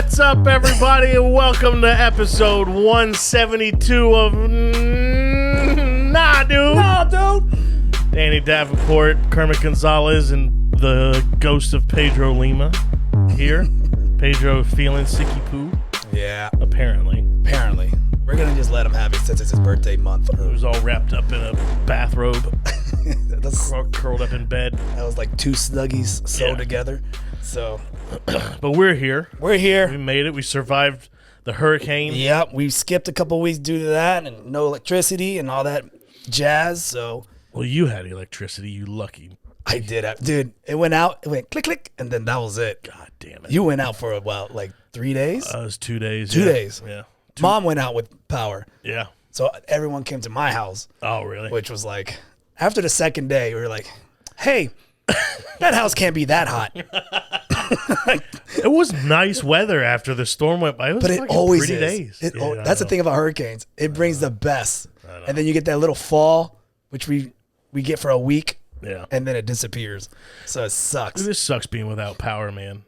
What's up, everybody, and welcome to episode 172 of Nah, Dude. Danny Davenport, Kermit Gonzalez, and the ghost of Pedro Lima here. Pedro feeling sicky poo. Yeah. Apparently. We're going to just let him have it since it's his birthday month. He was all wrapped up in a bathrobe, curled up in bed. That was like two Snuggies sewed together. So, but we're here. We're here. We made it. We survived the hurricane. Yep. We skipped a couple weeks due to that and no electricity and all that jazz. So, well, you had electricity. You lucky. I did. Dude, it went out. It went click, click, and then that was it. God damn it. You went out for a while, like 3 days? It was 2 days. 2 days. Yeah. Mom went out with power. Yeah. So everyone came to my house. Oh, really? Which was like, after the second day, we were like, hey, that house can't be that hot. It was nice weather after the storm went by. It was but it always pretty is. days. That's the thing about hurricanes. It brings the best. And then you get that little fall, which we get for a week. Yeah. And then it disappears. So it sucks. This sucks being without power, man.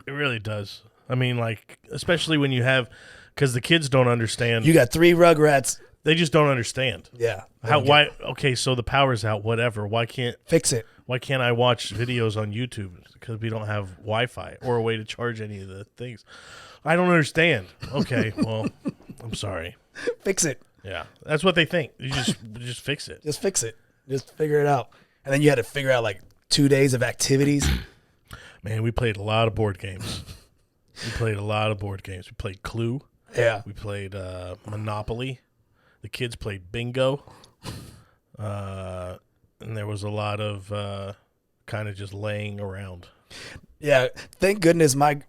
It really does. I mean, like, especially when you have, because the kids don't understand. You got 3 Rugrats. They just don't understand. Yeah. Why? Okay, so the power's out. Whatever. Why can't fix it? Why can't I watch videos on YouTube? Because we don't have Wi-Fi or a way to charge any of the things. I don't understand. Okay, well, I'm sorry. Fix it. Yeah, that's what they think. You just fix it. Just fix it. Just figure it out. And then you had to figure out like 2 days of activities. Man, we played a lot of board games. We played Clue. Yeah. We played Monopoly. The kids played bingo. And there was a lot of kind of just laying around. Yeah, thank goodness my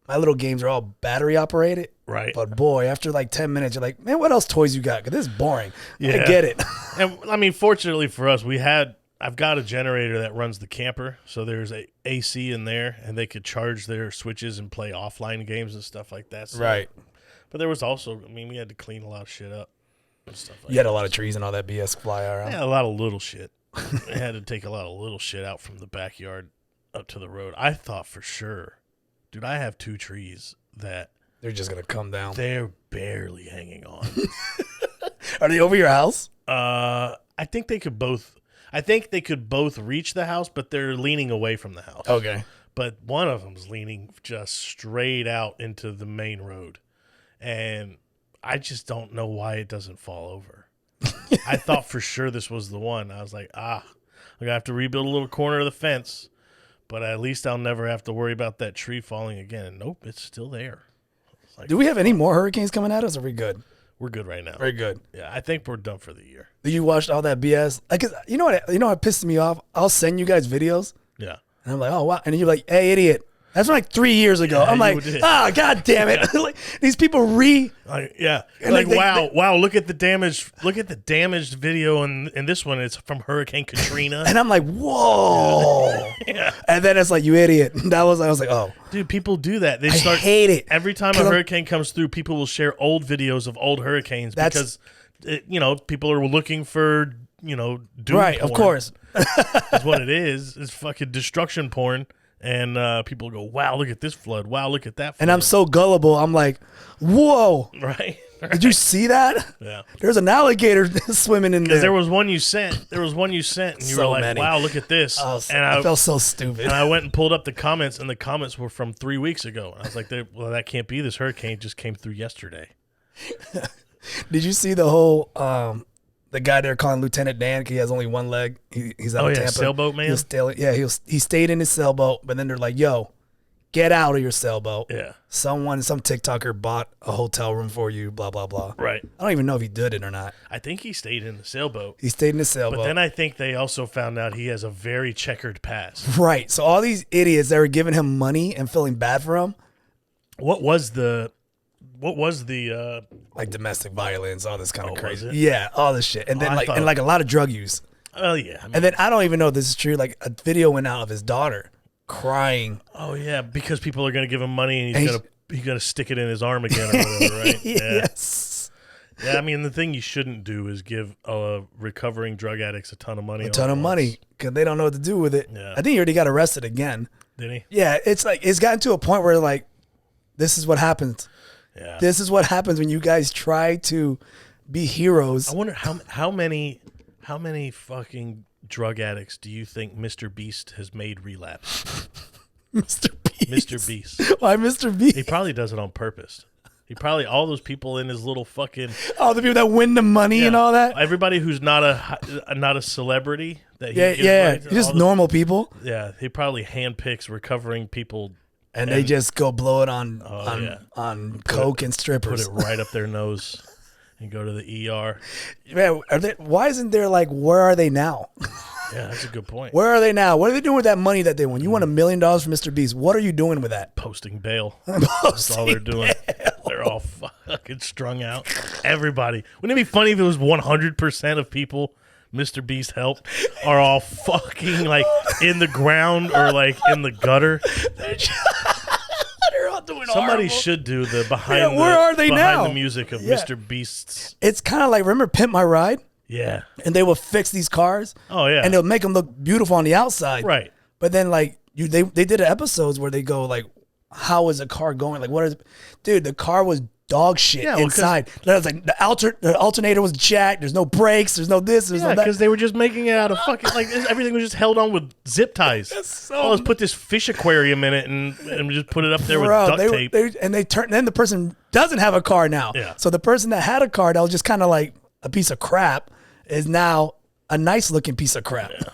little games are all battery operated. Right. But boy, after like 10 minutes, you're like, man, what else toys you got? Because this is boring. Yeah. I get it. And I mean, fortunately for us, I've got a generator that runs the camper, so there's a AC in there, and they could charge their switches and play offline games and stuff like that. So, right. But there was also, I mean, we had to clean a lot of shit up and stuff like You had a lot of trees and all that BS fly around. Yeah, a lot of little shit. I had to take a lot of little shit out from the backyard up to the road. I thought for sure, dude, I have 2 trees that they're just gonna come down. They're barely hanging on. Are they over your house? I think they could both reach the house, but they're leaning away from the house. Okay. But one of them's leaning just straight out into the main road. And I just don't know why it doesn't fall over. I thought for sure this was the one. I was like, I'm going to have to rebuild a little corner of the fence, but at least I'll never have to worry about that tree falling again. And nope, it's still there. Like, do we have any more hurricanes coming at us, or are we good? We're good right now. Very good. Yeah, I think we're done for the year. You watched all that BS? Like, you know what pisses me off? I'll send you guys videos. Yeah. And I'm like, oh, wow. And you're like, hey, idiot. That's from like 3 years ago. Yeah, I'm like, God damn it. Like, these people yeah. Like, wow, look at the damaged video in this one. It's from Hurricane Katrina. And I'm like, whoa. Yeah. And then it's like, you idiot. I was like, oh. Dude, people do that. I hate it. Every time a hurricane comes through, people will share old videos of old hurricanes because, people are looking for, doom right, porn. Of course. That's what it is. It's fucking destruction porn. And people go, wow, look at this flood. Wow, look at that flood. And I'm so gullible. I'm like, whoa. Right. Did you see that? Yeah. There's an alligator swimming in there. There was one you sent. And you were like, wow, look at this. And I felt so stupid. And I went and pulled up the comments, and the comments were from 3 weeks ago. And I was like, well, that can't be. This hurricane just came through yesterday. Did you see the whole the guy they're calling Lieutenant Dan? He has only one leg. He's out of Tampa. Sailboat man. He stayed in his sailboat, but then they're like, "Yo, get out of your sailboat." Yeah. Some TikToker bought a hotel room for you. Blah blah blah. Right. I don't even know if he did it or not. I think he stayed in the sailboat. He stayed in the sailboat. But then I think they also found out he has a very checkered past. Right. So all these idiots that were giving him money and feeling bad for him. What was the like domestic violence, all this kind of crazy. Was it? Yeah, all this shit. And then like a lot of drug use. Oh yeah. And then I don't even know if this is true. Like a video went out of his daughter crying. Oh yeah, because people are gonna give him money and he's gonna stick it in his arm again or whatever, right? Yeah. Yes. Yeah, I mean the thing you shouldn't do is give recovering drug addicts a ton of money. Because they don't know what to do with it. Yeah. I think he already got arrested again. Did he? Yeah, it's like it's gotten to a point where like, this is what happens. Yeah. This is what happens when you guys try to be heroes. I wonder how many fucking drug addicts do you think Mr. Beast has made relapse? Mr. Beast. Mr. Beast. Why Mr. Beast? He probably does it on purpose. He probably all those people in his little fucking Oh, the people that win the money and all that. Everybody who's not a celebrity that he Yeah. Just normal people. Yeah, he probably handpicks recovering people, and they just go blow it on coke and put strippers. it right up their nose, and go to the ER. Man, why isn't there like, where are they now? Yeah, that's a good point. Where are they now? What are they doing with that money that they won? You won $1 million from Mr. Beast. What are you doing with that? Posting bail. That's all they're doing. They're all fucking strung out. Everybody. Wouldn't it be funny if it was 100% of people Mr. Beast helped are all fucking like in the ground or like in the gutter? They're all doing Somebody horrible. should do the behind where are they now? the music of Mr. Beast's. It's kind of like, remember Pimp My Ride? Yeah. And they will fix these cars. Oh yeah. And they'll make them look beautiful on the outside. Right. But then like they did episodes where they go like, how is a car going? Like, what is, dude, the car was dog shit inside. It was like the alternator was jacked. There's no brakes. There's no this. There's no that. Because they were just making it out of fucking like everything was just held on with zip ties. Let's put this fish aquarium in it and just put it up there with duct tape. Then the person doesn't have a car now. Yeah. So the person that had a car that was just kind of like a piece of crap is now a nice looking piece of crap. Yeah.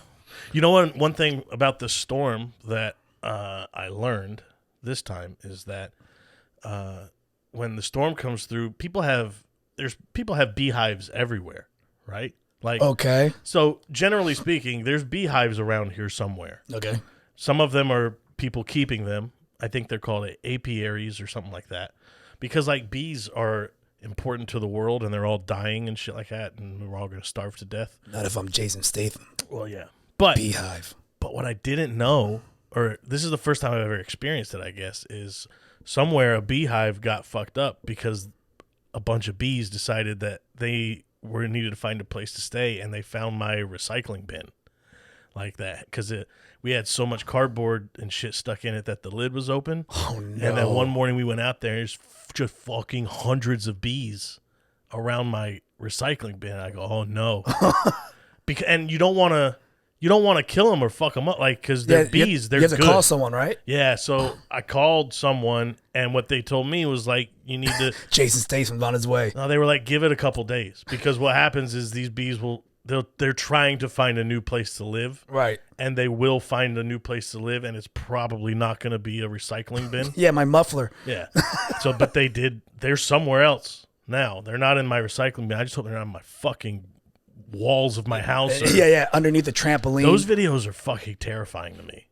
You know one thing about the storm that I learned this time is that when the storm comes through, people have beehives everywhere, right? Like, okay. So generally speaking, there's beehives around here somewhere. Okay. Some of them are people keeping them. I think they're called apiaries or something like that, because like bees are important to the world and they're all dying and shit like that, and we're all going to starve to death. Not if I'm Jason Statham. Well, yeah, but beehive. But what I didn't know, or this is the first time I've ever experienced it, I guess, is somewhere a beehive got fucked up because a bunch of bees decided that they needed to find a place to stay, and they found my recycling bin like that because we had so much cardboard and shit stuck in it that the lid was open. Oh no! And then one morning we went out there, and there's just fucking hundreds of bees around my recycling bin. I go, oh no, and you don't want to kill them or fuck them up, like, because they're bees. They're good. You have to call someone, right? Yeah, so I called someone, and what they told me was like, you need to. Jason Statham's on his way. No, they were like, give it a couple days, because what happens is these bees they're trying to find a new place to live, right? And they will find a new place to live, and it's probably not going to be a recycling bin. Yeah, my muffler. Yeah. So, but they're somewhere else now. They're not in my recycling bin. I just hope they're not on my fucking walls of my house. Yeah, underneath the trampoline. Those videos are fucking terrifying to me.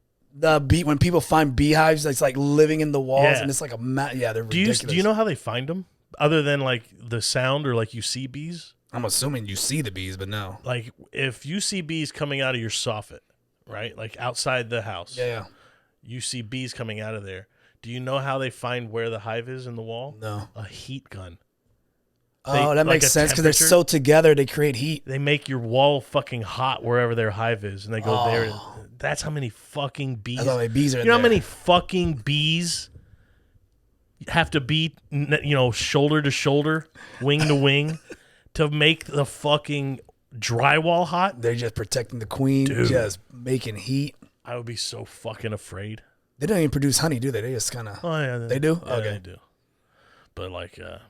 When people find beehives, it's like living in the walls, and it's like they're ridiculous. Do you know how they find them? Other than like the sound or like you see bees? I'm assuming you see the bees, but no. Like if you see bees coming out of your soffit, right? Like outside the house. Yeah. You see bees coming out of there. Do you know how they find where the hive is in the wall? No. A heat gun. That makes sense because they're so together, they create heat. They make your wall fucking hot wherever their hive is, and they go there. That's how many fucking bees. That's how many bees are you know how many fucking bees have to be, shoulder to shoulder, wing to wing, to make the fucking drywall hot? They're just protecting the queen, just making heat. I would be so fucking afraid. They don't even produce honey, do they? They just kind of. Oh yeah, they do. Yeah, okay, they do. But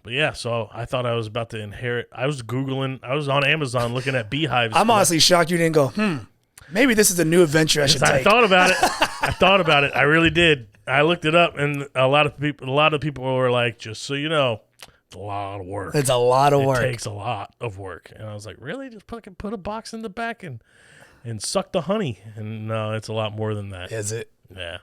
yeah. So I thought I was about to inherit. I was Googling. I was on Amazon looking at beehives. I'm honestly shocked you didn't go. Maybe this is a new adventure I should take. I thought about it. I really did. I looked it up, and a lot of people were like, "Just so you know, it's a lot of work. It's a lot of work. It takes a lot of work." And I was like, "Really? Just put a box in the back and suck the honey?" And no, it's a lot more than that. Is it? Yeah.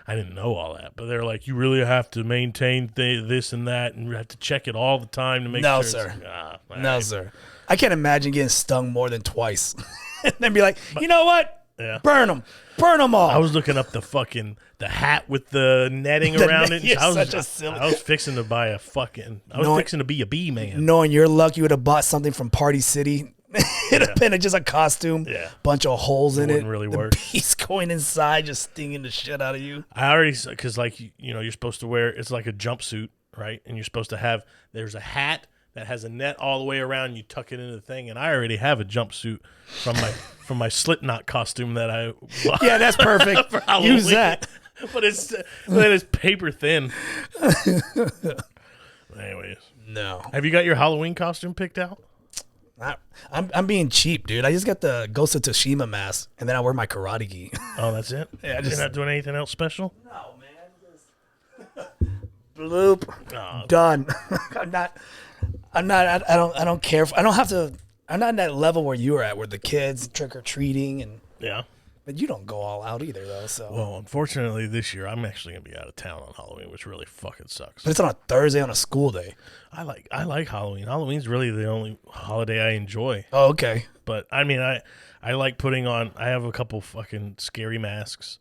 I didn't know all that, but they're like, you really have to maintain this and that, and you have to check it all the time to make sure. No, sir. No, sir. I can't imagine getting stung more than twice, and then be like, you know what? Yeah. Burn them all. I was looking up the hat with the netting around it. You're I was fixing to buy I was fixing to be a bee man. Knowing your luck, you would have bought something from Party City It'd have been just a costume. Yeah. Bunch of holes in it. Wouldn't really work. The piece going inside, just stinging the shit out of you. I already, because like, you're supposed to wear, it's like a jumpsuit, right? And you're supposed to have, there's a hat that has a net all the way around. You tuck it into the thing, and I already have a jumpsuit from my Slipknot costume that I bought. Yeah, that's perfect. For Halloween. Use that. But it's paper thin. Anyways, no. Have you got your Halloween costume picked out? I'm being cheap, dude. I just got the Ghost of Tsushima mask, and then I wear my karate gi. Oh, that's it? Yeah, You're not doing anything else special? No, man. Bloop. Oh. Done. I don't care. I don't have to. I'm not in that level where you were at, where the kids trick or treating, and Yeah. but you don't go all out either, though. So. Well, unfortunately, this year I'm actually gonna be out of town on Halloween, which really fucking sucks. But it's on a Thursday on a school day. I like Halloween. Halloween's really the only holiday I enjoy. Oh, okay. But I mean, I like putting on. I have a couple fucking scary masks,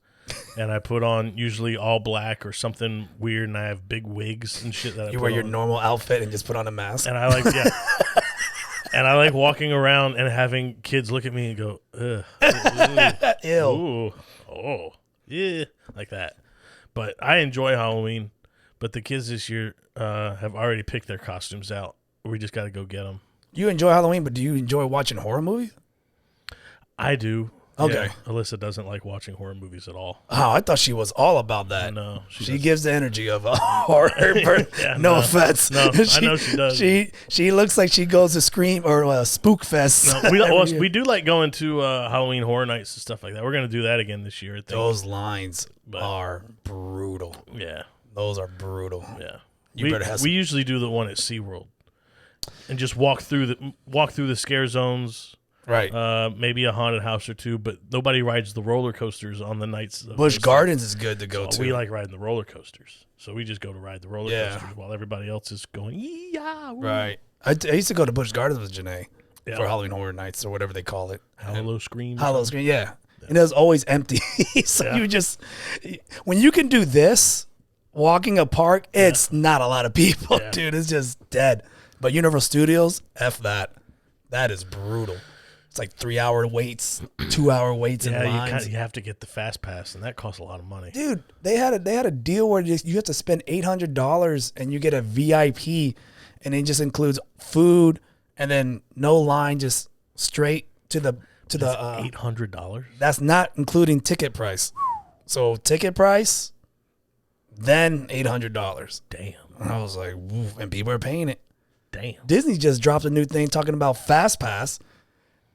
and I put on usually all black or something weird, and I have big wigs and shit that You I wear put your on. normal outfit and just put on a mask. And I like and I like walking around and having kids look at me and go, ugh, Ew. ooh, oh, yeah, like that. But I enjoy Halloween. But the kids this year have already picked their costumes out. We just got to go get them. You enjoy Halloween, but do you enjoy watching horror movies? I do. Okay. Yeah, Alyssa doesn't like watching horror movies at all. Oh, I thought she was all about that. No, she gives the energy of a horror. Yeah, no offense. No, I know she does. She looks like she goes to Scream or Spook Fest. No, we do like going to Halloween horror nights and stuff like that. We're gonna do that again this year. I think. Those lines are brutal. Yeah. Those are brutal. Yeah. We usually do the one at SeaWorld and just walk through the scare zones. Right. Maybe a haunted house or two, but nobody rides the roller coasters on the nights. Busch Gardens is good to go to. We like riding the roller coasters. So we just go to ride the roller coasters while everybody else is going, yeah. Right. I used to go to Busch Gardens with Janae for Halloween Horror Nights or whatever they call it. Hollow Scream. Hollow Scream, yeah. And it was always empty. So you just, when you can do this, walking a park, it's not a lot of people, dude. It's just dead. But Universal Studios, F that. That is brutal. It's like 3-hour waits, 2-hour waits in lines. You have to get the fast pass, and that costs a lot of money. Dude, they had a deal where you have to spend $800 and you get a VIP, and it just includes food and then no line, just straight to the $800. That's not including ticket price. So ticket price, then $800. Damn. And I was like, woof, and people are paying it. Damn. Disney just dropped a new thing talking about Fast Pass,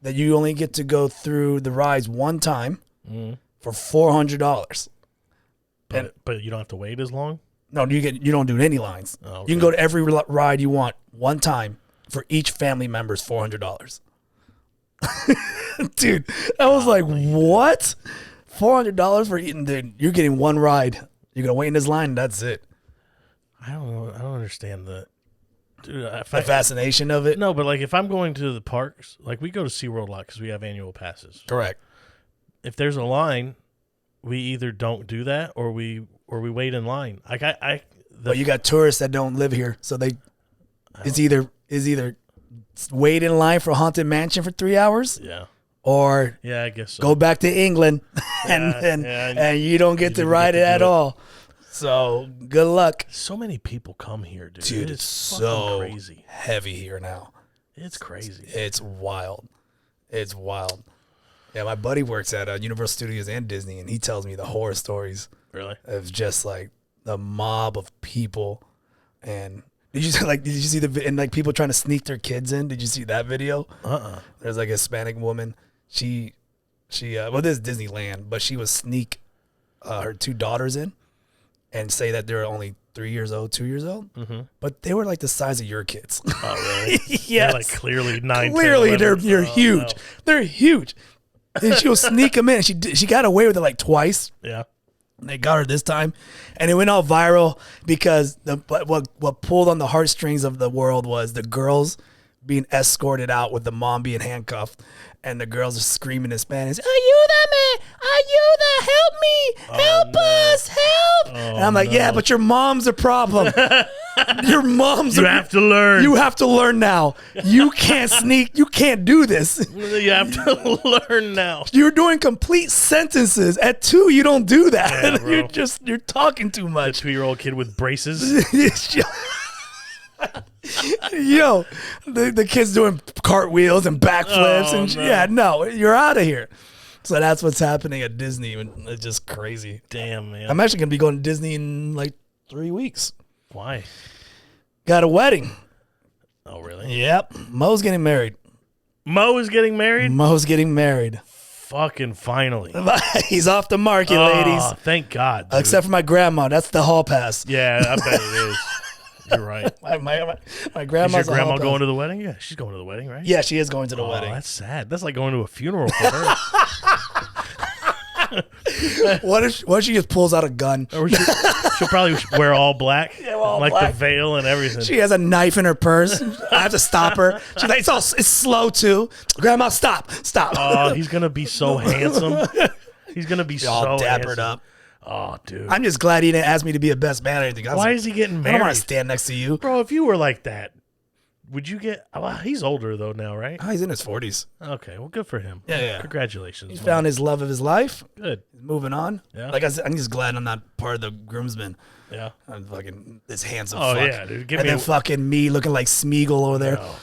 that you only get to go through the rides one time for $400. But you don't have to wait as long? No, you don't do any lines. Oh, okay. You can go to every ride you want one time for each family member's $400. Dude, I was like, what? $400 for eating? Dude, you're getting one ride. You're going to wait in this line, and that's it. I don't know. I don't understand the fascination of it. No, but like if I'm going to the parks, like we go to SeaWorld a lot because we have annual passes. Correct. If there's a line, we either don't do that or we wait in line. Like but you got tourists that don't live here, so it's either wait in line for Haunted Mansion for 3 hours. Yeah. Or I guess so. Go back to England and you don't get to ride it at all. So good luck. So many people come here, dude. Dude, it's so crazy. Heavy here now. It's crazy. It's wild. It's wild. Yeah, my buddy works at Universal Studios and Disney, and he tells me the horror stories. Really? Of just like the mob of people. And did you see and people trying to sneak their kids in? Did you see that video? There's like a Hispanic woman. She well, this is Disneyland, but she would sneak her 2 daughters in and say that they're only 3 years old, 2 years old, but they were like the size of your kids. Oh, really? Yes. They're like clearly 9. Clearly, 10, they're huge. No. They're huge. And she'll sneak them in. She got away with it like twice. Yeah. And they got her this time, and it went all viral because what pulled on the heartstrings of the world was the girls being escorted out with the mom being handcuffed, and the girls are screaming in Spanish, "Are you the man? Are you the help me? Help us! Help!" And I'm like, "Yeah, but your mom's a problem." Your mom's. You have to learn. You have to learn now. You can't sneak. You can't do this. You have to learn now. You're doing complete sentences. At 2, you don't do that. Yeah, You're talking too A much. 2-year-old kid with braces. Yo, the kid's doing cartwheels and backflips no, you're out of here. So that's what's happening at Disney. It's just crazy. Damn, man. I'm actually gonna be going to Disney in like 3 weeks. Why? Got a wedding. Oh, really? Yep. Mo's getting married. Mo is getting married? Mo's getting married. Fucking finally. He's off the market, ladies. Thank God. Dude. Except for my grandma. That's the hall pass. Yeah, I bet it is. You're right. My grandma's Is your grandma a hall going pass. to the wedding? Yeah, she's going to the wedding, right? Yeah, she is going to the Oh, wedding. that's sad. That's like going to a funeral for her. What if she just pulls out a gun? Or she'll probably wear all black, all like black. the veil and everything. She has a knife in her purse. I have to stop her. She's like, it's slow too. Grandma, stop. Oh, he's gonna be so handsome. He's gonna be all so dappered handsome. up. Oh, dude. I'm just glad he didn't ask me to be a best man or anything. Why is he getting I married? don't want to stand next to you. Bro, if you were like that, would you get... Well, he's older, though, now, right? Oh, he's in his 40s. Okay, well, good for him. Yeah. Congratulations. He man. found his love of his life. Good. He's moving on. Yeah. Like I said, I'm just glad I'm not part of the groomsmen. Yeah. I'm fucking this handsome Oh, fuck. yeah, dude. Give And me then fucking me looking like Smeagol over there. No.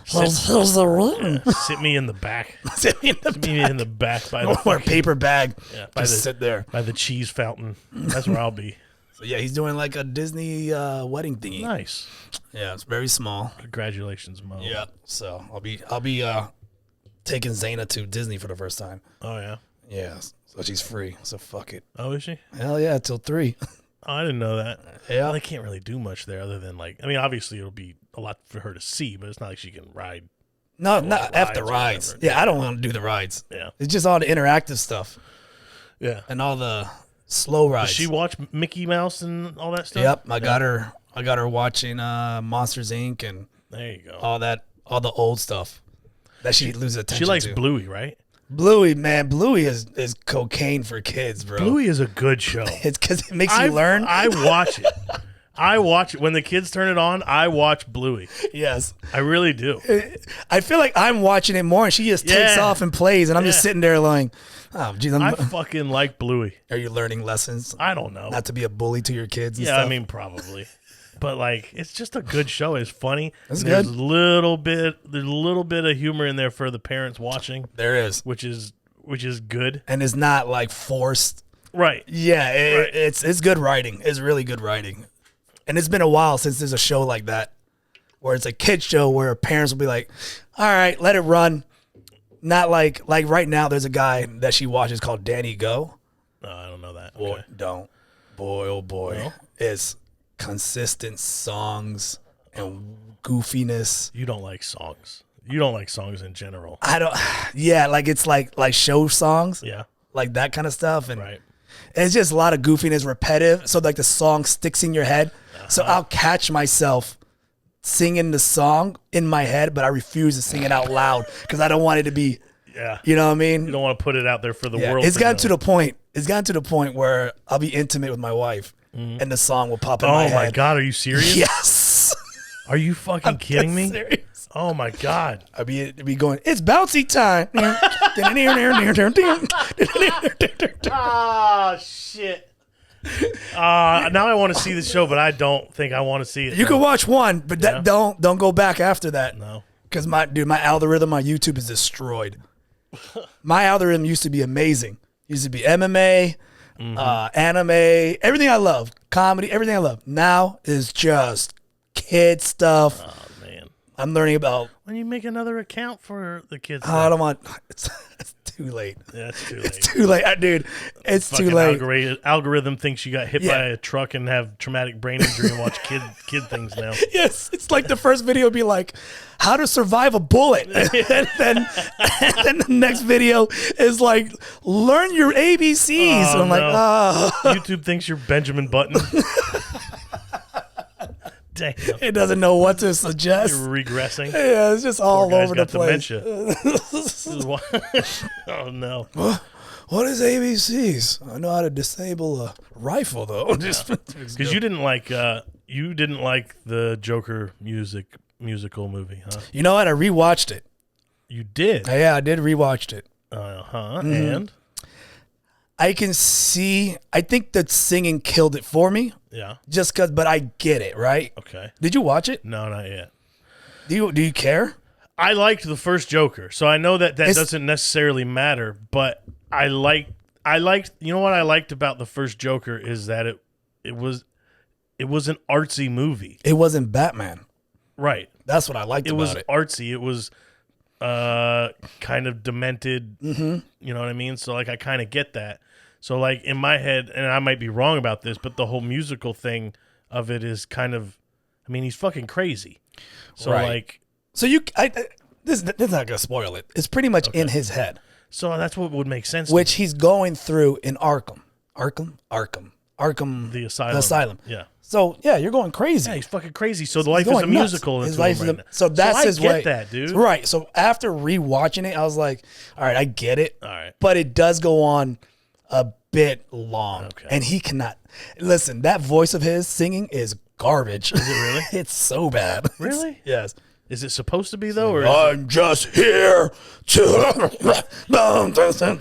Here's the ring. Sit me in the back. Sit me in the Sit me in the back by the Or a fucking, paper bag. yeah, Just sit there. by the cheese fountain. That's where I'll be. So yeah, he's doing like a Disney wedding thingy. Nice. Yeah, it's very small. Congratulations, Mo. Yeah. So I'll be taking Zaina to Disney for the first time. Oh, yeah. Yeah. So she's free. So fuck it. Oh, is she? Hell yeah, till 3. Oh, I didn't know that. Yeah. Well, they can't really do much there other than, like... I mean, obviously, it'll be a lot for her to see, but it's not like she can ride. No, not F the rides or rides. whatever. Yeah, I don't want to do the rides. Yeah. It's just all the interactive stuff Yeah. and all the slow rides. Does she watch Mickey Mouse and all that stuff? Yep, I got her watching Monsters Inc. and There you go. all the old stuff that she loses attention She likes to. Bluey, right? Bluey, man, Bluey is cocaine for kids, bro. Bluey is a good show. It's because it makes you learn. I watch it. I watch it. When the kids turn it on, I watch Bluey. Yes. I really do. I feel like I'm watching it more, and she just takes Yeah. off and plays, and I'm just Yeah. sitting there like, oh, geez, I fucking like Bluey. are you learning lessons? I don't know. Not to be a bully to your kids and Yeah, stuff? I mean, probably. But, like, it's just a good show. It's funny. It's And There's good. a little bit of humor in there for the parents watching, There is. which is good. And it's not like forced. Right. Yeah, Right. it's good writing. It's really good writing. And it's been a while since there's a show like that where it's a kid show where parents will be like, all right, let it run. Not like right now there's a guy that she watches called Danny Go. No, I don't know that. Boy, Okay. don't. Boy, oh boy. No? It's consistent songs and goofiness. You don't like songs. You don't like songs in general. I don't, yeah, like it's like show songs, Yeah. like that kind of stuff. And Right. it's just a lot of goofiness, repetitive. So like the song sticks in your head. So I'll catch myself singing the song in my head, but I refuse to sing it out loud because I don't want it to be, Yeah. you know what I mean? You don't want to put it out there for the Yeah, world. it's gotten to know. the point. It's gotten to the point where I'll be intimate with my wife, and the song will pop in my Oh head. my God, are you serious? Yes. Are you fucking kidding me? Serious. Oh my God. I'll be going. It's bouncy time. Ah, shit. Now I want to see the show, but I don't think I want to see it. You can watch one, but Yeah. don't go back after that. No. Because my algorithm on YouTube is destroyed. My algorithm used to be amazing. Used to be MMA, anime, everything I love, comedy, everything I love. Now is just kid stuff. Oh man. I'm learning about. When you make another account for the kids, I don't want. It's too late. yeah, it's too late. It's too late, dude. It's Fucking too late. algorithm thinks you got hit Yeah. by a truck and have traumatic brain injury and watch kid things now. Yes, it's like the first video would be like, how to survive a bullet. and then the next video is like, learn your ABCs. Oh, and I'm like, no. oh. YouTube thinks you're Benjamin Button. Damn. It doesn't know what to suggest. You're regressing. Yeah, it's just all Poor guy's over the got place. dementia. This is why- oh no. What is ABCs? I know how to disable a rifle, though. Because you didn't like you didn't like the Joker musical movie, huh? You know what? I rewatched it. You did? Yeah, I did rewatched it. And? I can see, I think the singing killed it for me. Yeah. Just because, but I get it, right? Okay. Did you watch it? No, not yet. Do you care? I liked the first Joker, so I know that doesn't necessarily matter, but I liked, you know what I liked about the first Joker is that it was an artsy movie. It wasn't Batman. Right. That's what I liked about it. It was artsy. It was kind of demented. Mm-hmm. You know what I mean? So, like, I kind of get that. So, like, in my head, and I might be wrong about this, but the whole musical thing of it is kind of, I mean, he's fucking crazy. So, right. like... So, this is not going to spoil it. It's pretty much in his head. So, that's what would make sense. Which he's going through in Arkham. The asylum. Yeah. So, yeah, you're going crazy. Yeah, he's fucking crazy. So, the life is a musical. His life is so that's his way. I get that, dude. Right. So, after rewatching it, I was like, all right, I get it. All right. But it does go on a bit long. Okay. And he cannot. Listen, that voice of his singing is garbage. Is it really? It's so bad. Really? Yes. Is it supposed to be, though? Or I'm just here to...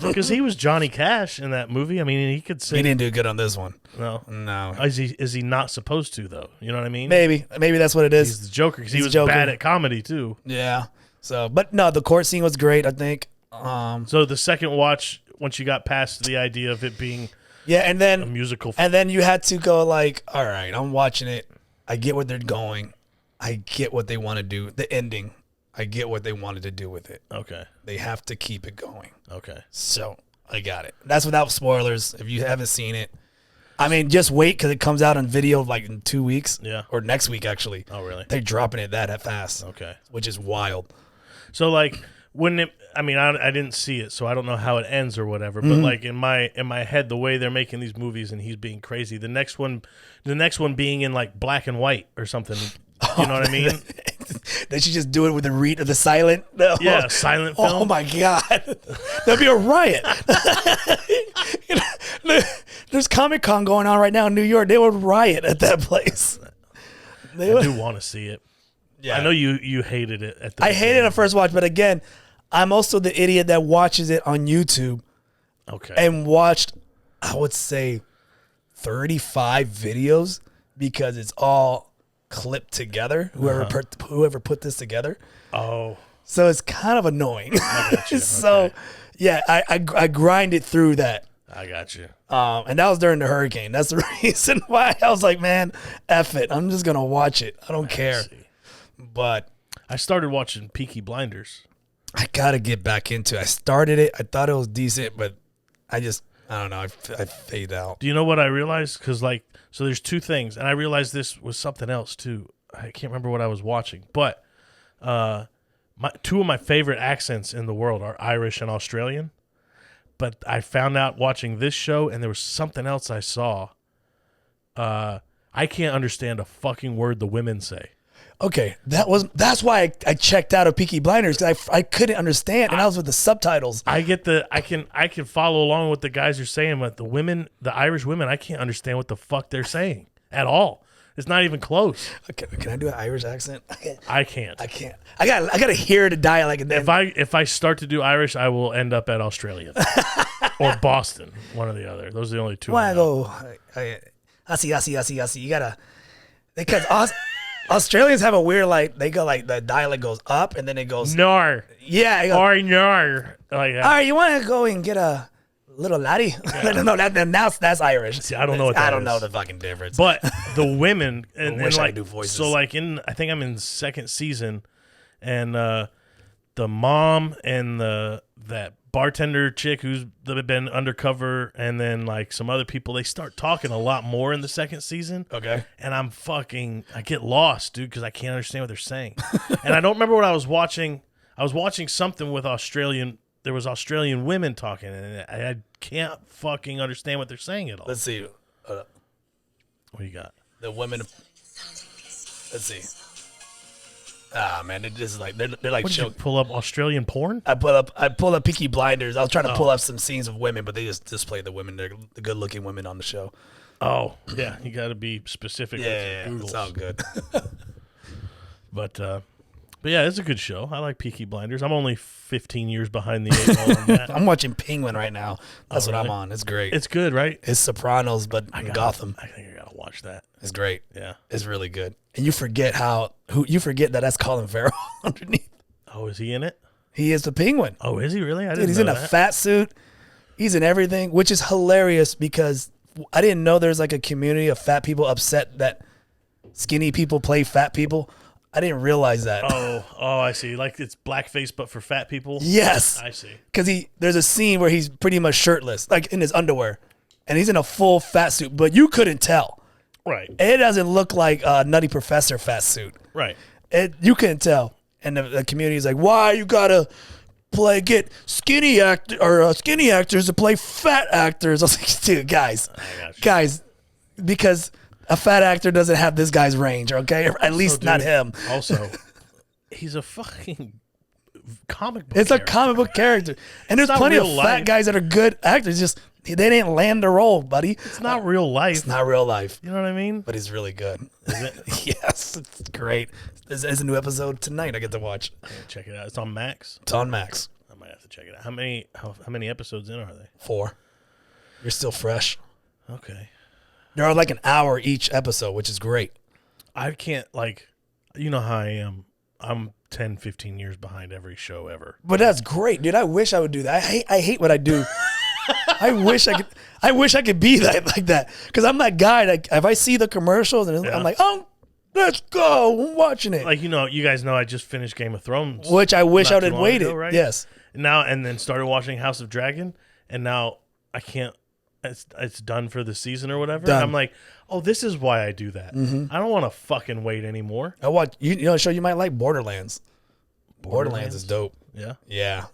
Because he was Johnny Cash in that movie. I mean, he could sing. He didn't do good on this one. No. No. Is he not supposed to, though? You know what I mean? Maybe that's what it is. He's the Joker because he He's was Joker. bad at comedy, too. Yeah. So, but no, the court scene was great, I think. So the second watch, once you got past the idea of it being and then a musical. And then you had to go like, all right, I'm watching it. I get what they're going. I get what they want to do. The ending. I get what they wanted to do with it. Okay. They have to keep it going. Okay. So I got it. That's without spoilers. If you haven't seen it, I mean, just wait because it comes out on video like in 2 weeks. Yeah. Or next week, actually. Oh, really? They're dropping it that fast. Okay. Which is wild. So, like, I didn't see it, so I don't know how it ends or whatever. But like in my head, the way they're making these movies and he's being crazy. The next one being in like black and white or something. You know what I mean? They should just do it with the silent. Yeah, silent film. Oh my god, that'd be a riot. There's Comic-Con going on right now in New York. They would riot at that place. I do want to see it. Yeah, I know you hated it at the I hated it at first watch, but again, I'm also the idiot that watches it on YouTube. Okay. And watched, I would say, 35 videos because it's all clipped together. Whoever put this together. Oh. So it's kind of annoying. I got you. So Okay. yeah, I grinded through that. I got you. And that was during the hurricane. That's the reason why I was like, man, F it. I'm just gonna watch it. I don't care. But I started watching Peaky Blinders. I gotta get back into it. I started it. I thought it was decent, but I don't know. I fade out. Do you know what I realized? Because so there's two things, and I realized this was something else too. I can't remember what I was watching, but two of my favorite accents in the world are Irish and Australian. But I found out watching this show, and there was something else I saw. I can't understand a fucking word the women say. Okay, that's why I checked out of Peaky Blinders because I couldn't understand, and I was with the subtitles. I can follow along with the guys are saying, but the Irish women, I can't understand what the fuck they're saying at all. It's not even close. Okay, can I do an Irish accent? I can't. I gotta hear the dialect. And then if I start to do Irish, I will end up at Australia or Boston, one or the other. Those are the only two. I go. I see. You gotta because Australians have a weird they go the dialect goes up and then it goes nar. Yeah, or nar. Like that. All right, you want to go and get a little laddie? Yeah. No, that's Irish. See, I don't know what that I don't is. know the fucking difference. But the women and I like do voices. So I think I'm in the second season, and the mom and that bartender chick who's been undercover, and then like some other people, they start talking a lot more in the second season. Okay. And I get lost, dude, because I can't understand what they're saying. And I don't remember what I was watching. I was watching something with there was Australian women talking, and I can't fucking understand what they're saying at all. Let's see. What do you got? The women. Let's see. Ah, man, it is like they're like. What, did you pull up Australian porn? I pulled up Peaky Blinders. I was trying to pull up some scenes of women, but they just display the women. They're the good-looking women on the show. Oh, yeah. You got to be specific Yeah, with your it's Googles. all good. But yeah, it's a good show. I like Peaky Blinders. I'm only 15 years behind the 8 ball on that. I'm watching Penguin right now. That's what really? I'm on. It's great. It's good, right? It's Sopranos, but in Gotham. I think I got to watch that. It's great. Yeah. It's really good. And you forget that that's Colin Farrell underneath. Oh, is he in it? He is the Penguin. Oh, is he really? I didn't Dude, he's know in a that. fat suit. He's in everything, which is hilarious because I didn't know there's like a community of fat people upset that skinny people play fat people. I didn't realize that. Oh, I see. Like it's blackface, but for fat people. Yes. I see. Because there's a scene where he's pretty much shirtless, like in his underwear, and he's in a full fat suit, but you couldn't tell. Right. It doesn't look like a Nutty Professor fat suit. Right. You couldn't tell. And the community is like, why you gotta get skinny actors to play fat actors? I was like, dude, guys, because a fat actor doesn't have this guy's range, okay? Or at least not him. Also, he's a fucking comic book It's character. a comic book character. And there's not plenty of real fat life. guys that are good actors. Just they didn't land the role, buddy. It's not real life. It's not real life. You know what I mean? But he's really good. Is it? Yes, it's great. There's a new episode tonight I get to watch. I'm gonna check it out. It's on Max. It's on Max. I might have to check it out. How many episodes in are they? 4. You're still fresh. Okay. They're like an hour each episode, which is great. I can't, you know how I am. I'm 10, 15 years behind every show ever. But that's great, dude. I wish I would do that. I hate what I do. I wish I could be like that. Because I'm that guy. Like if I see the commercials and I'm like, oh, let's go. I'm watching it. Like, you guys know I just finished Game of Thrones. Which I wish I would not have too long waited. ago, right? Yes. And then started watching House of Dragon, and now I can't. It's done for the season or whatever. Done. And I'm like, oh, this is why I do that. I don't want to fucking wait anymore. I watch you know a show you might like, Borderlands. Borderlands is dope. Yeah, Yeah.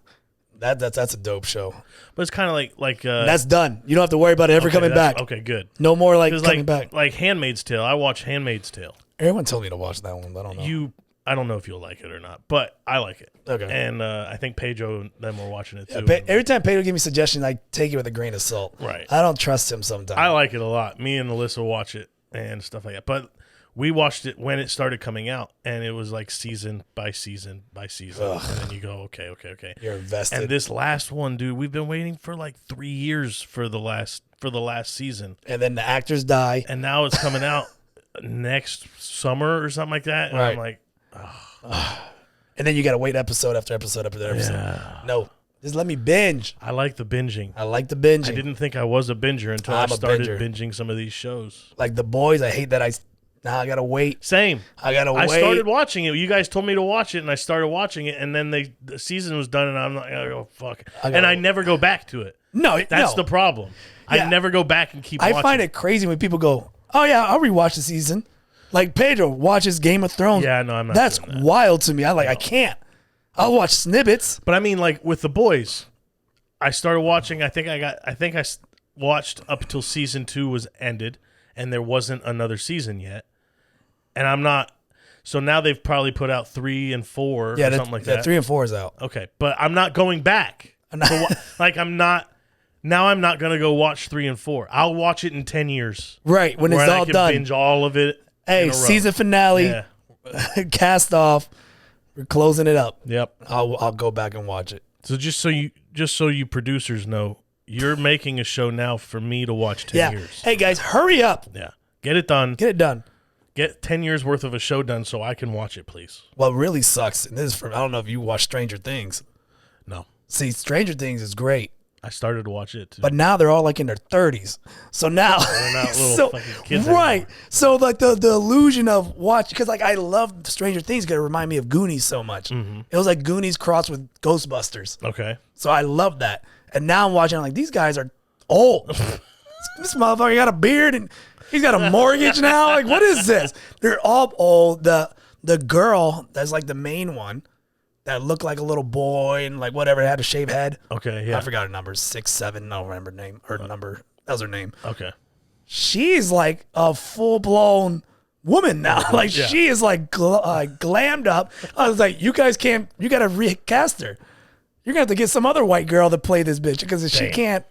That's a dope show. but it's kind of like That's done. You don't have to worry about it ever coming back. Okay, good. No more like 'Cause coming back. like Handmaid's Tale. I watch Handmaid's Tale. Everyone told me to watch that one, but I don't know. I don't know if you'll like it or not, but I like it. Okay. And I think Pedro and them were watching it too. Every time Pedro gives me suggestions, I take it with a grain of salt. Right. I don't trust him sometimes. I like it a lot. Me and Alyssa watch it and stuff like that. But we watched it when it started coming out, and it was like season by season by season. Ugh. And then you go, okay. You're invested. And this last one, dude, we've been waiting for like 3 years for the last season, And then the actors die. and now it's coming out next summer or something like that. And Right. I'm like, And then you got to wait episode after episode after episode. yeah. No, just let me binge. I like the binging. I like the binging. I didn't think I was a binger until I'm I a started binger. binging some of these shows. Like The Boys, I hate that now I got to wait. Same. I got to I wait. started watching it. You guys told me to watch it, and I started watching it, and then the season was done, and I'm like, oh, fuck. And I never go back to it. No, That's no. the problem. Yeah. I never go back and keep watching. I find it crazy when people go, oh, yeah, I'll rewatch the season. Like Pedro watches Game of Thrones. Yeah, no, I'm not That's doing that. wild to me. I can't. I'll watch snippets. But I mean, like, with The Boys, I started watching, I think I watched up until season 2 was ended, and there wasn't another season yet. And I'm not, so now they've probably put out 3 and 4 or something like that. 3 and 4 is out. Okay, but I'm not going back. I'm not going to go watch 3 and 4. I'll watch it in 10 years. Right, when where it's I all can done. binge all of it. Hey, in a row. season finale, Yeah. cast off. We're closing it up. Yep. I'll go back and watch it. So just so you producers know, you're making a show now for me to watch 10 years. Hey guys, hurry up. Yeah. Get it done. Get it done. Get 10 years worth of a show done so I can watch it, please. What really sucks, and this is from, I don't know if you watch Stranger Things. No. See, Stranger Things is great, I started to watch it too. but now they're all like in their 30s. So now, They're not little fucking kids right? anymore. So like the illusion of watch, because like I love Stranger Things, because it remind me of Goonies so much. Mm-hmm. It was like Goonies crossed with Ghostbusters. Okay. So I love that. And now I'm watching, I'm like, these guys are old. This motherfucker got a beard and he's got a mortgage now. Like, what is this? They're all old. The girl that's like the main one that looked like a little boy and like whatever, had a shaved head. Okay, yeah. I forgot her number, 6, 7. I don't remember her name. Her number. That was her name. Okay. She's like a full blown woman now. Like Yeah. she is like glammed up. I was like, you guys can't. You got to recast her. You're gonna have to get some other white girl to play this bitch because she can't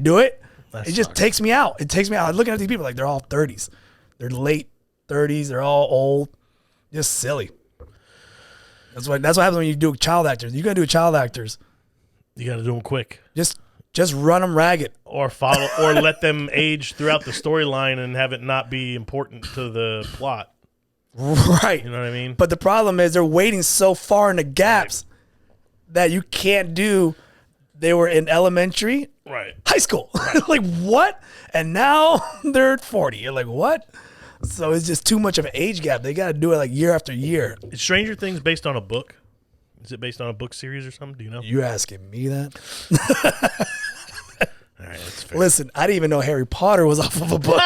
do it. It just takes me out. It takes me out. I'm looking at these people like they're all 30s. They're late 30s. They're all old. Just silly. That's what happens when you do child actors. You're gonna do child actors. You got to do them quick. Just run them ragged. Or follow, or let them age throughout the storyline and have it not be important to the plot. Right. You know what I mean? But the problem is they're waiting so far in the gaps that you can't do. They were in elementary, Right. high school. Like, what? And now they're 40. You're like, what? So it's just too much of an age gap. They got to do it like year after year. Is Stranger Things based on a book? Is it based on a book series or something? Do you know? You asking me that? All right, that's fair. Listen, I didn't even know Harry Potter was off of a book.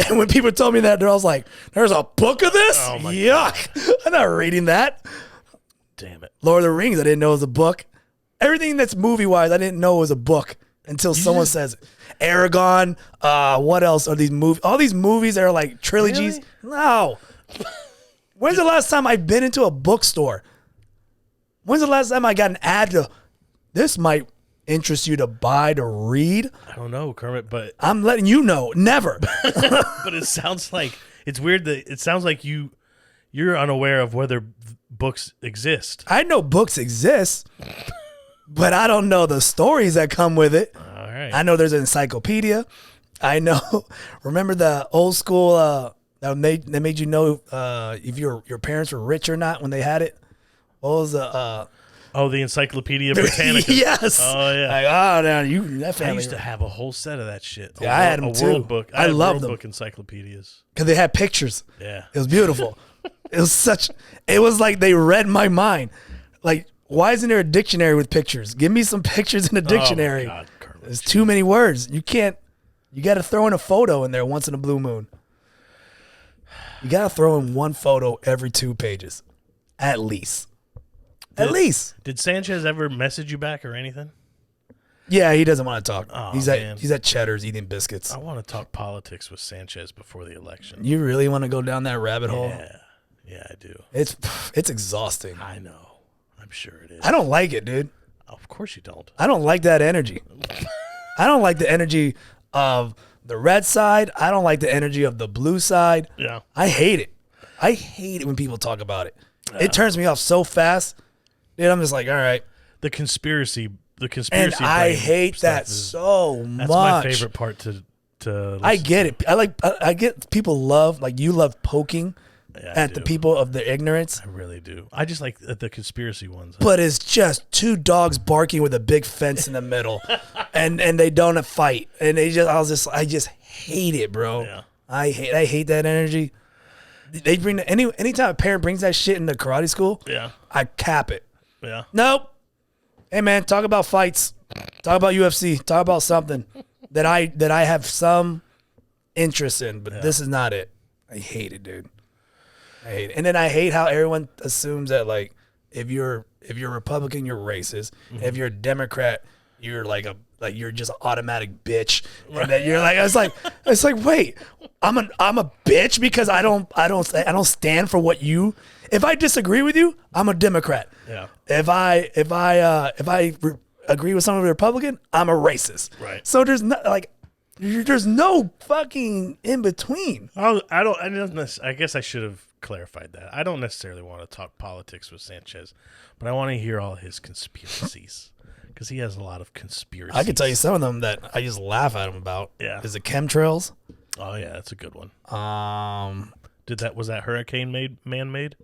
And when people told me that, I was like, there's a book of this? Oh my Yuck. I'm not reading that. Damn it. Lord of the Rings, I didn't know was a book. Everything that's movie-wise, I didn't know was a book until someone says it. Aragon, what else are these movies? All these movies that are like trilogies. Really? No. When's the last time I've been into a bookstore? When's the last time I got an ad to, this might interest you to buy, to read? I don't know, Kermit, but I'm letting you know. Never. but it sounds like, it's weird that it sounds like you're unaware of whether books exist. I know books exist, but I don't know the stories that come with it. All right. I know there's an encyclopedia. I know. Remember the old school that made you know if your parents were rich or not when they had it? What was the the Encyclopedia Britannica. Yes. Oh yeah. Like, no, that family. I used to have a whole set of that shit. Yeah, I had them too. World book. I had loved world them. book encyclopedias. Because they had pictures. Yeah. It was beautiful. It was like they read my mind. Like, why isn't there a dictionary with pictures? Give me some pictures in a dictionary. Oh my God, Kermit. There's too many words. You got to throw in a photo in there once in a blue moon. You got to throw in one photo every 2 pages. At least. Did Sanchez ever message you back or anything? Yeah, he doesn't want to talk. Oh, he's man. at Cheddar's eating biscuits. I want to talk politics with Sanchez before the election. You really want to go down that rabbit hole? Yeah, I do. It's exhausting. I know. I'm sure it is. I don't like it, dude. Of course you don't. I don't like that energy. I don't like the energy of the red side. I don't like the energy of the blue side. Yeah. I hate it. I hate it when people talk about it. It turns me off so fast. Dude, I'm just like, all right. The conspiracy And I hate that so much. That's my favorite part to I get it. I get people love, like you love poking at the people of their ignorance. I really do. I just like the conspiracy ones. But it's just 2 dogs barking with a big fence in the middle, and they don't fight, and I just hate it, bro. Yeah. I hate that energy. They bring anytime a parent brings that shit into karate school. Yeah. I cap it. Yeah. Nope. Hey man, talk about fights. Talk about UFC. Talk about something that I have some interest in, but this is not it. I hate it, dude. I hate it. And then I hate how everyone assumes that like if you're Republican, you're racist. Mm-hmm. If you're a Democrat, you're you're just an automatic bitch. Right. And then you're like, it's like, wait, I'm a bitch because I don't stand for what you. If I disagree with you, I'm a Democrat. Yeah. If I agree with someone Republican, I'm a racist. Right. So there's no fucking in between. I guess I should have clarified that. I don't necessarily want to talk politics with Sanchez, but I want to hear all his conspiracies because he has a lot of conspiracies. I can tell you some of them that I just laugh at him about. Yeah. Is it chemtrails? Oh yeah, that's a good one. Was that hurricane man-made?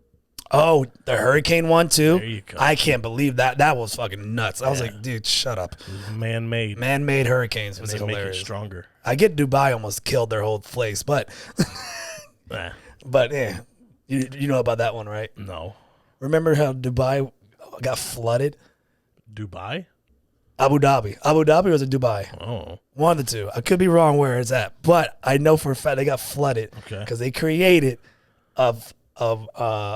Oh, the hurricane one too. There you go. I can't believe that. That was fucking nuts. I was like, dude, shut up. Man-made. Man-made hurricanes was They make it hilarious. stronger. I get Dubai almost killed their whole place, but yeah, you know about that one, right? No. Remember how Dubai got flooded? Dubai? Abu Dhabi. Abu Dhabi was in Dubai. Oh. One of the two. I could be wrong where it's at, but I know for a fact they got flooded because they created a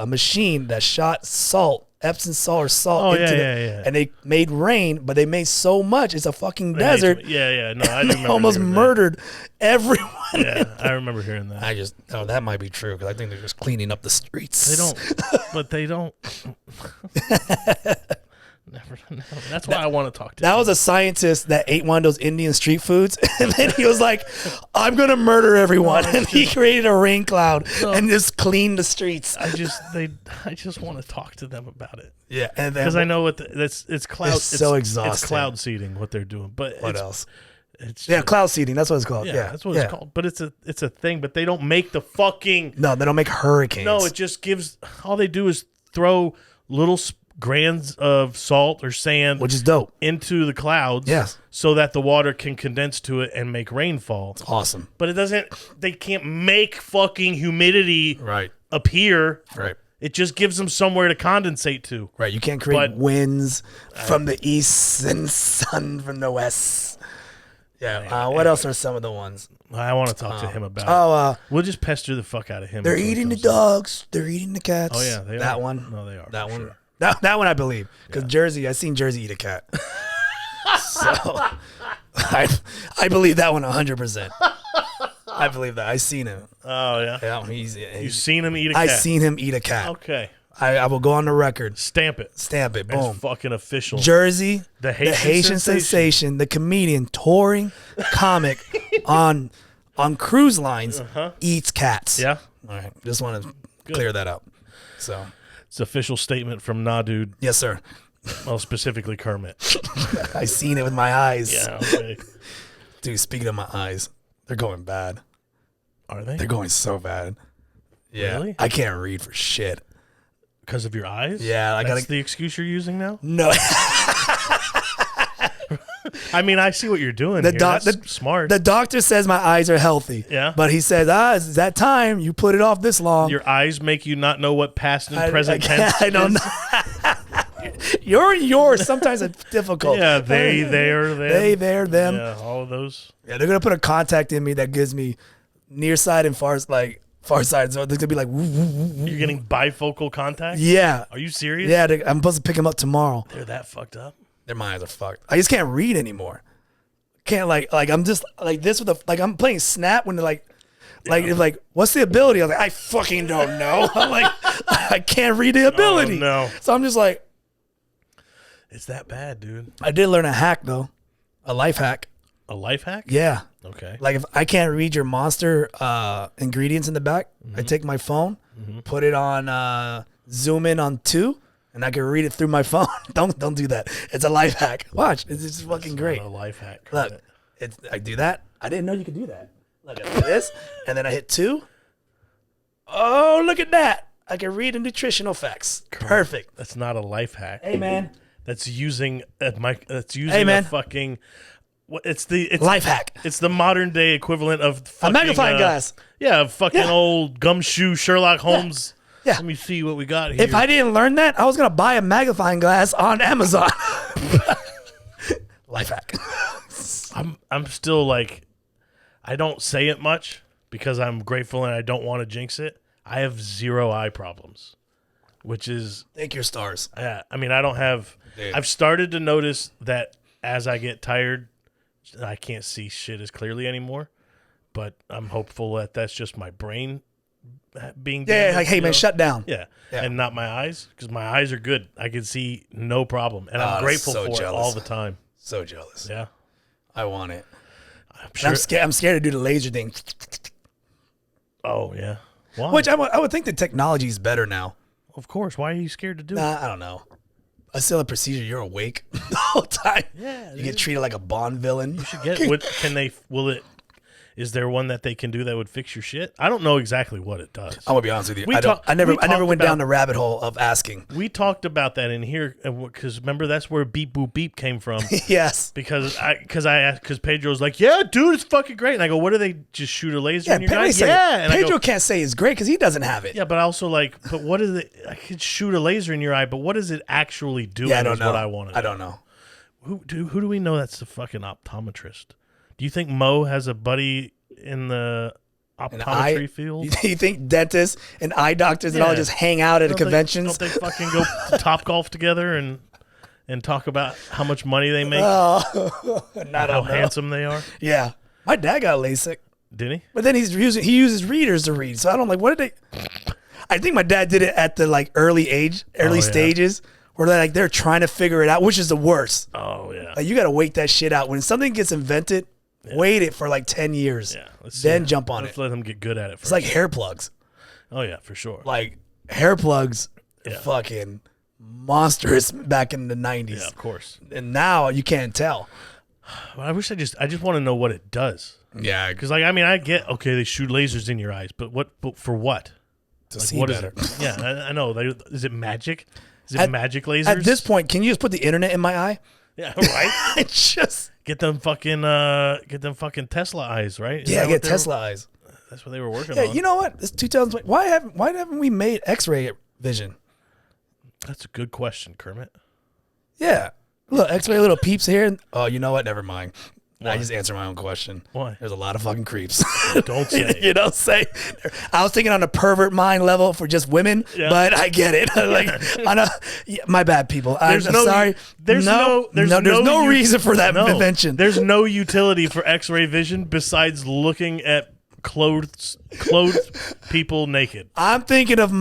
machine that shot salt, Epsom salt or salt into and they made rain, but they made so much it's a fucking desert. Yeah. No, I remember. Almost murdered everyone. Yeah, I remember hearing that. That might be true because I think they're just cleaning up the streets. They don't. Never know. That's why I want to talk to That him. was a scientist that ate one of those Indian street foods, and then he was like, "I'm gonna murder everyone," and he created a rain cloud and just cleaned the streets. I just want to talk to them about it. Yeah, and because I know what it's cloud. It's so exhausting. It's cloud seeding what they're doing. But what else? It's cloud seeding. That's what it's called. Yeah, that's what it's called. But it's a thing. But they don't make the fucking. No, they don't make hurricanes. No, it just gives. All they do is throw little grains of salt or sand, which is dope, into the clouds. Yes, so that the water can condense to it and make rainfall. It's awesome. But it doesn't. They can't make fucking humidity appear. Right. It just gives them somewhere to condensate to. Right. You can't create winds from the east and sun from the west. Yeah. What else are some of the ones? I want to talk to him about it. We'll just pester the fuck out of him. They're eating the dogs. They're eating the cats. Oh, yeah. They that are. one. No, they are. That one. Sure. That one I believe. Because Jersey, I seen Jersey eat a cat. So I believe that one 100%. I believe that. I seen him. Oh, yeah? Yeah. You've seen him eat a cat? I seen him eat a cat. Okay. I will go on the record. Stamp it. Boom. It's fucking official. Jersey, the Haitian sensation, the comedian, touring comic on cruise lines, eats cats. Yeah. All right. Just want to clear that up. So it's an official statement from Nah Dude. Yes, sir. Well, specifically Kermit. I seen it with my eyes. Yeah. Okay. Dude, speaking of my eyes, they're going bad. Are they? They're going so bad. Yeah. Really? I can't read for shit. Because of your eyes? Yeah. That's the excuse you're using now? No. I mean, I see what you're doing here. That's smart. The doctor says my eyes are healthy. Yeah. But he says, it's that time. You put it off this long. Your eyes make you not know what past and present tense I don't know. Yours. Sometimes it's difficult. Yeah, they, there, them. They, there, them. Yeah, all of those. Yeah, they're going to put a contact in me that gives me near side and far side. So they're going to be like, woo, woo, woo, woo. You're getting bifocal contact? Yeah. Are you serious? Yeah, I'm supposed to pick them up tomorrow. They're that fucked up? Their eyes are fucked. I just can't read anymore. Can't like I'm just like this with I'm playing Snap when they're like what's the ability? I was like, I fucking don't know. I'm like, I can't read the ability. Oh, no. So I'm just like, it's that bad, dude. I did learn a hack though, a life hack. A life hack? Yeah. Okay. Like if I can't read your monster ingredients in the back, I take my phone, put it on zoom in on 2. And I can read it through my phone. Don't do that. It's a life hack. Watch. It's just fucking great. Not a life hack. Look, I do that. I didn't know you could do that. Look, I do this, and then I hit 2. Oh, look at that. I can read the nutritional facts. Perfect. That's not a life hack. Hey, man. That's using a fucking... It's life hack. It's the modern day equivalent of fucking, a magnifying glass. Yeah, fucking old gumshoe Sherlock Holmes. Yeah. Let me see what we got here. If I didn't learn that, I was going to buy a magnifying glass on Amazon. Life hack. I'm still like, I don't say it much because I'm grateful and I don't want to jinx it. I have 0 eye problems, which is... Thank your stars. Yeah. I mean, I don't have... Dude. I've started to notice that as I get tired, I can't see shit as clearly anymore. But I'm hopeful that that's just my brain being damaged, like, hey man, shut down. Yeah, and not my eyes, because my eyes are good. I can see no problem, and I'm grateful for it all the time. So jealous. Yeah, I want it. I'm sure. I'm scared to do the laser thing. Oh yeah, why? Which I would think the technology is better now. Of course. Why are you scared to do it? I don't know. I still a procedure. You're awake the whole time. Yeah, you get treated like a Bond villain. You should get. Is there one that they can do that would fix your shit? I don't know exactly what it does. I'm gonna be honest with you. I never went down the rabbit hole of asking. We talked about that in here because remember that's where beep boop beep came from. Yes. Because Pedro's like, yeah, dude, it's fucking great. And I go, what do they just shoot a laser in your guy? Yeah. And Pedro can't say it's great because he doesn't have it. Yeah, but I also but what is it? I could shoot a laser in your eye, but what does it actually do? Yeah, I don't know. What I want to know. I don't know. Who do we know that's the fucking optometrist? Do you think Mo has a buddy in the optometry field? You think dentists and eye doctors and all just hang out at conventions? Don't they fucking go to Top Golf together and talk about how much money they make? Oh, how handsome they are? Yeah. My dad got LASIK. Did he? But then he uses readers to read. So I don't what did they... I think my dad did it at the early stages where they're trying to figure it out, which is the worst. Oh yeah. Like, you got to wait that shit out. When something gets invented, wait it for like 10 years. Yeah. Then jump on it. Let's let them get good at it first. It's like hair plugs. Oh yeah, for sure. Like hair plugs, fucking monstrous back in the 90s. Yeah, of course. And now you can't tell. I wish I just want to know what it does. Yeah, Because like, I mean, I get, okay, they shoot lasers in your eyes, but for what? to Like, see what better. is it? Yeah, I know. Is it magic? Is it magic lasers? At this point, can you just put the internet in my eye? Yeah, right. Just get them fucking Tesla eyes, right? yeah, get Tesla eyes. That's what they were working Yeah, on. you know what? It's 2020. Why haven't we made X-ray vision? That's a good question, Kermit. Yeah, look, X-ray little peeps here. Oh, you know what? Never mind. Why? I just answered my own question. Why? There's a lot of fucking creeps. Don't say. You don't say. I was thinking on a pervert mind level for just women, but I get it. Like, my bad, people. I'm sorry. There's no reason for that invention. There's no utility for X-ray vision besides looking at clothed people naked. I'm thinking of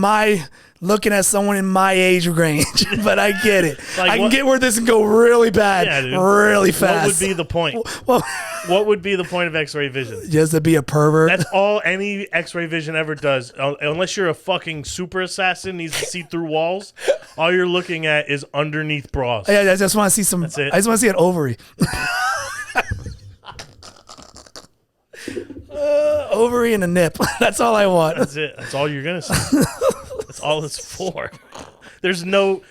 looking at someone in my age range, but I get it. Like, I can get where this can go really bad, really fast. What would be the point? Well, what would be the point of X-ray vision? Just to be a pervert. That's all any X-ray vision ever does. Unless you're a fucking super assassin, needs to see through walls. All you're looking at is underneath bras. Yeah, I just want to see some. That's it. I just want to see an ovary. Ovary and a nip. That's all I want. That's it. That's all you're gonna see. That's all it's for. There's no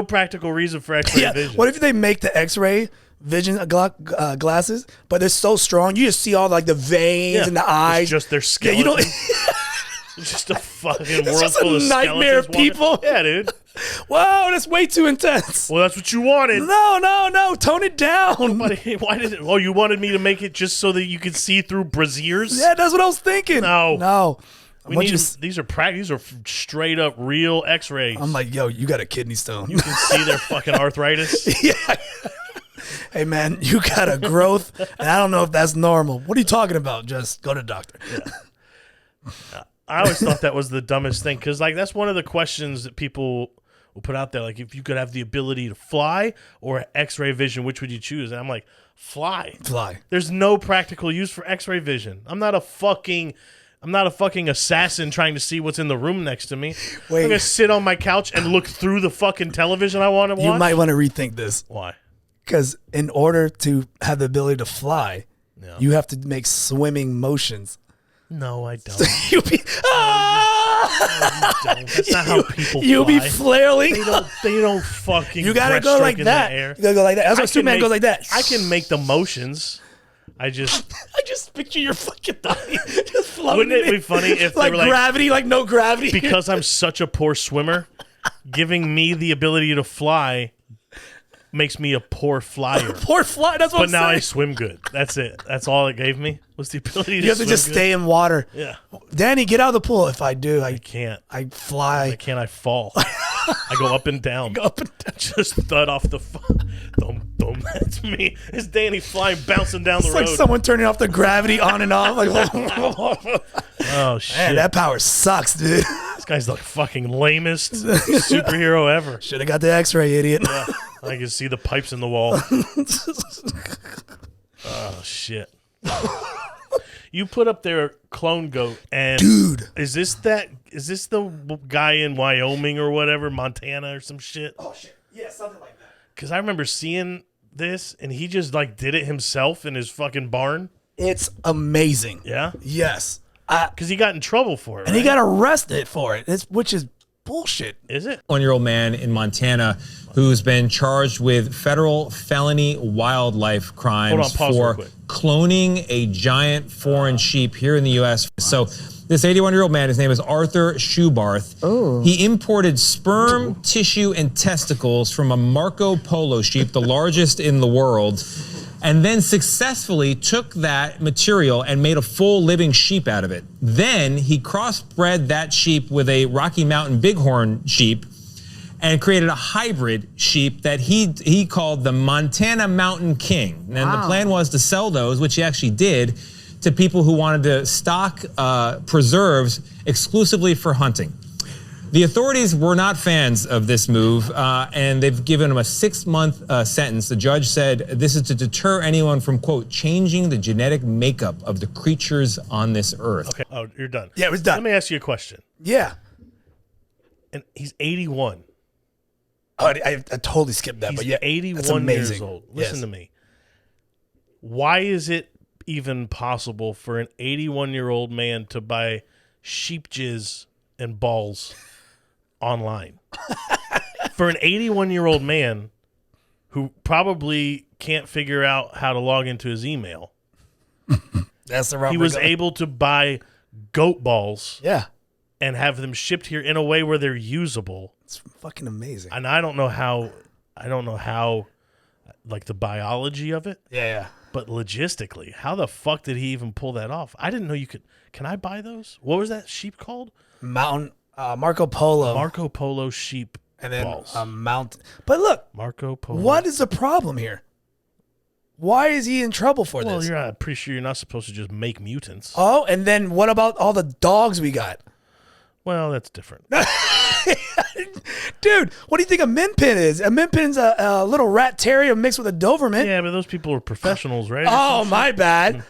practical reason for X-ray vision. What if they make the X-ray vision glasses, but they're so strong you just see all like the veins and the eyes. It's just their skeletons. Yeah, you don't. It's just a fucking world just full a of nightmare of skeletons people. Yeah, dude. Wow, that's way too intense. Well, that's what you wanted. No, tone it down. Why did it? Oh, you wanted me to make it just so that you could see through braziers? Yeah, that's what I was thinking. No. These are straight up real X-rays. I'm like, yo, you got a kidney stone. You can see their fucking arthritis. Yeah. Hey man, you got a growth, and I don't know if that's normal. What are you talking about? Just go to the doctor. Yeah. I always thought that was the dumbest thing because, like, that's one of the questions that people will put out there. Like, if you could have the ability to fly or X-ray vision, which would you choose? And I'm like, fly. There's no practical use for X-ray vision. I'm not a fucking assassin trying to see what's in the room next to me. Wait. I'm gonna sit on my couch and look through the fucking television I want to watch. You might want to rethink this. Why? Because in order to have the ability to fly, you have to make swimming motions. No, I don't. You'll be That's not how people fly. You'll be flailing. They don't fucking. You gotta go like that. You gotta go like that. That's why Superman goes like that. I can make the motions. I just picture your fucking body just floating. Wouldn't it be funny if like they were gravity, like no gravity? Because I'm such a poor swimmer, giving me the ability to fly makes me a poor flyer. Poor fly. That's what I'm saying. But now I swim good. That's it. That's all it gave me was the ability to swim. You have to just stay in water. Yeah. Danny, get out of the pool. If I do, I can't. I fly. I can't. I fall. I go up and down. Go up and down. Just thud off the Boom. That's me. It's Danny flying, bouncing down the road. It's like someone turning off the gravity on and off. Like, oh, shit. Man, that power sucks, dude. This guy's the fucking lamest superhero ever. Should have got the X-ray, idiot. Yeah, I can see the pipes in the wall. Oh, shit. You put up their clone goat, and dude, is this the guy in Wyoming or whatever, Montana or some shit? Oh shit, yeah, something like that. Because I remember seeing this, and he just like did it himself in his fucking barn. It's amazing. Yeah. Yes. Because he got in trouble for it, and he got arrested for it. Which is bullshit. Is it? 1-year-old man in Montana who's been charged with federal felony wildlife crimes for cloning a giant foreign sheep here in the U.S. So this 81-year-old man, his name is Arthur Schubarth. Oh. He imported sperm, tissue, and testicles from a Marco Polo sheep, the largest in the world, and then successfully took that material and made a full living sheep out of it. Then he crossbred that sheep with a Rocky Mountain Bighorn sheep and created a hybrid sheep that he called the Montana Mountain King. And the plan was to sell those, which he actually did, to people who wanted to stock preserves exclusively for hunting. The authorities were not fans of this move, and they've given him a 6-month sentence. The judge said this is to deter anyone from, quote, changing the genetic makeup of the creatures on this earth. Okay. Oh, you're done. Yeah, it was done. Let me ask you a question. Yeah. And he's 81. Oh, I totally skipped that, He's but yeah, 81 years old. Listen to me. Why is it even possible for an 81-year-old man to buy sheep jizz and balls online? For an 81-year-old man who probably can't figure out how to log into his email, that's the route he was able to buy goat balls, and have them shipped here in a way where they're usable. It's fucking amazing. And I don't know how, like the biology of it. Yeah. But logistically, how the fuck did he even pull that off? I didn't know you could. Can I buy those? What was that sheep called? Marco Polo. Marco Polo sheep and then balls. But look, Marco Polo. What is the problem here? Why is he in trouble for this? Well, I'm pretty sure you're not supposed to just make mutants. Oh, and then what about all the dogs we got? Well, that's different. Dude, what do you think a min pin is? A min pin's a little rat terrier mixed with a Doberman. Yeah, but those people are professionals, right? Oh, my bad.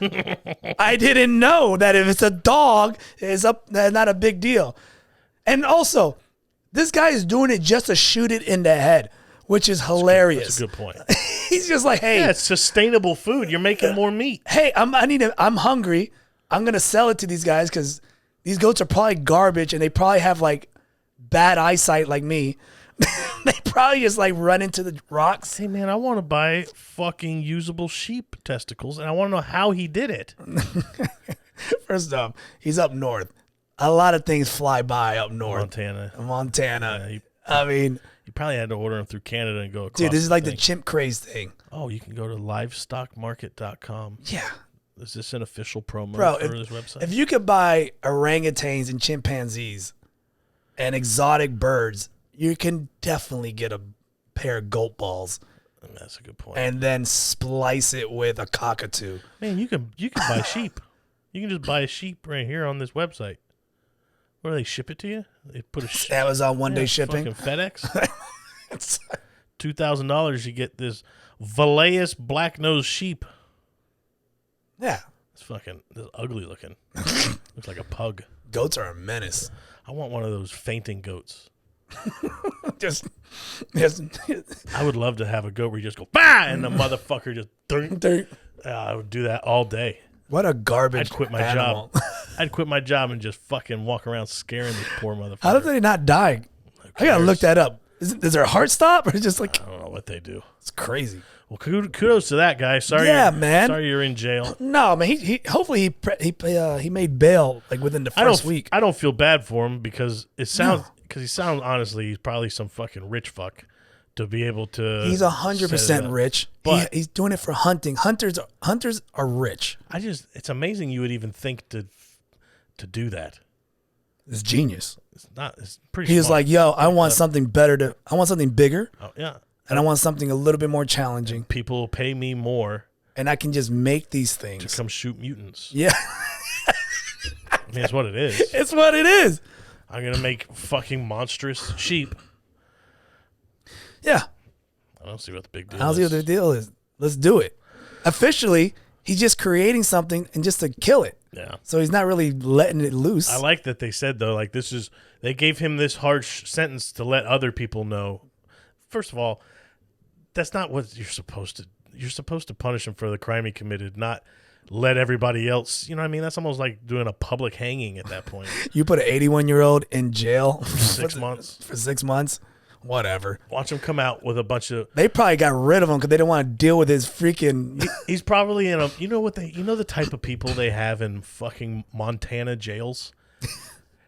I didn't know that if it's a dog, it's not a big deal. And also, this guy is doing it just to shoot it in the head, which is hilarious. That's a good point. He's just like, hey. Yeah, it's sustainable food. You're making more meat. Hey, I'm hungry. I'm going to sell it to these guys because these goats are probably garbage and they probably have like bad eyesight like me. They probably just like run into the rocks. Hey, man, I want to buy fucking usable sheep testicles, and I want to know how he did it. First off, he's up north. A lot of things fly by up north. Montana. Yeah, you probably had to order them through Canada and go across. Dude, this is like the chimp craze thing. Oh, you can go to livestockmarket.com. Yeah. Is this an official promo for this website? If you could buy orangutans and chimpanzees and exotic birds, you can definitely get a pair of goat balls. That's a good point. And then splice it with a cockatoo. Man, you can buy sheep. You can just buy a sheep right here on this website. Where do they ship it to you? They put Amazon one-day shipping. Fucking FedEx. $2,000, you get this Valaeus black-nosed sheep. Yeah. It's ugly looking. Looks like a pug. Goats are a menace. I want one of those fainting goats. just I would love to have a goat where you just go, bah! And the motherfucker just dirt. I would do that all day. What a garbage I'd quit my animal. job. I'd quit my job and just fucking walk around scaring this poor motherfucker. How did they not die? I gotta look that up. Is their heart stop or just like? I don't know what they do. It's crazy. Well, kudos to that guy. Sorry, man. Sorry you're in jail. No, man. He hopefully he made bail like within the first week. I don't feel bad for him because he sounds honestly he's probably some fucking rich fuck to be able to. He's 100% rich. But he's doing it for hunting. Hunters are rich. It's amazing you would even think to do that. It's genius. It's pretty. He was like, "Yo, I want something better. I want something bigger. Oh, yeah. And I want something a little bit more challenging. People will pay me more. And I can just make these things. To come shoot mutants. Yeah. I mean, it's what it is. It's what it is. I'm going to make fucking monstrous sheep. Yeah. I don't see what the big deal is. I don't see what the deal is. Let's do it. Officially, he's just creating something and just to kill it. Yeah. So he's not really letting it loose. I like that they said, though, like they gave him this harsh sentence to let other people know. First of all, that's not what you're supposed to. You're supposed to punish him for the crime he committed, not let everybody else. You know what I mean? That's almost like doing a public hanging at that point. You put an 81-year-old in jail for 6 months. For 6 months? Whatever. Watch him come out with a bunch of. They probably got rid of him because they didn't want to deal with his freaking. He's probably in a. You know the type of people they have in fucking Montana jails.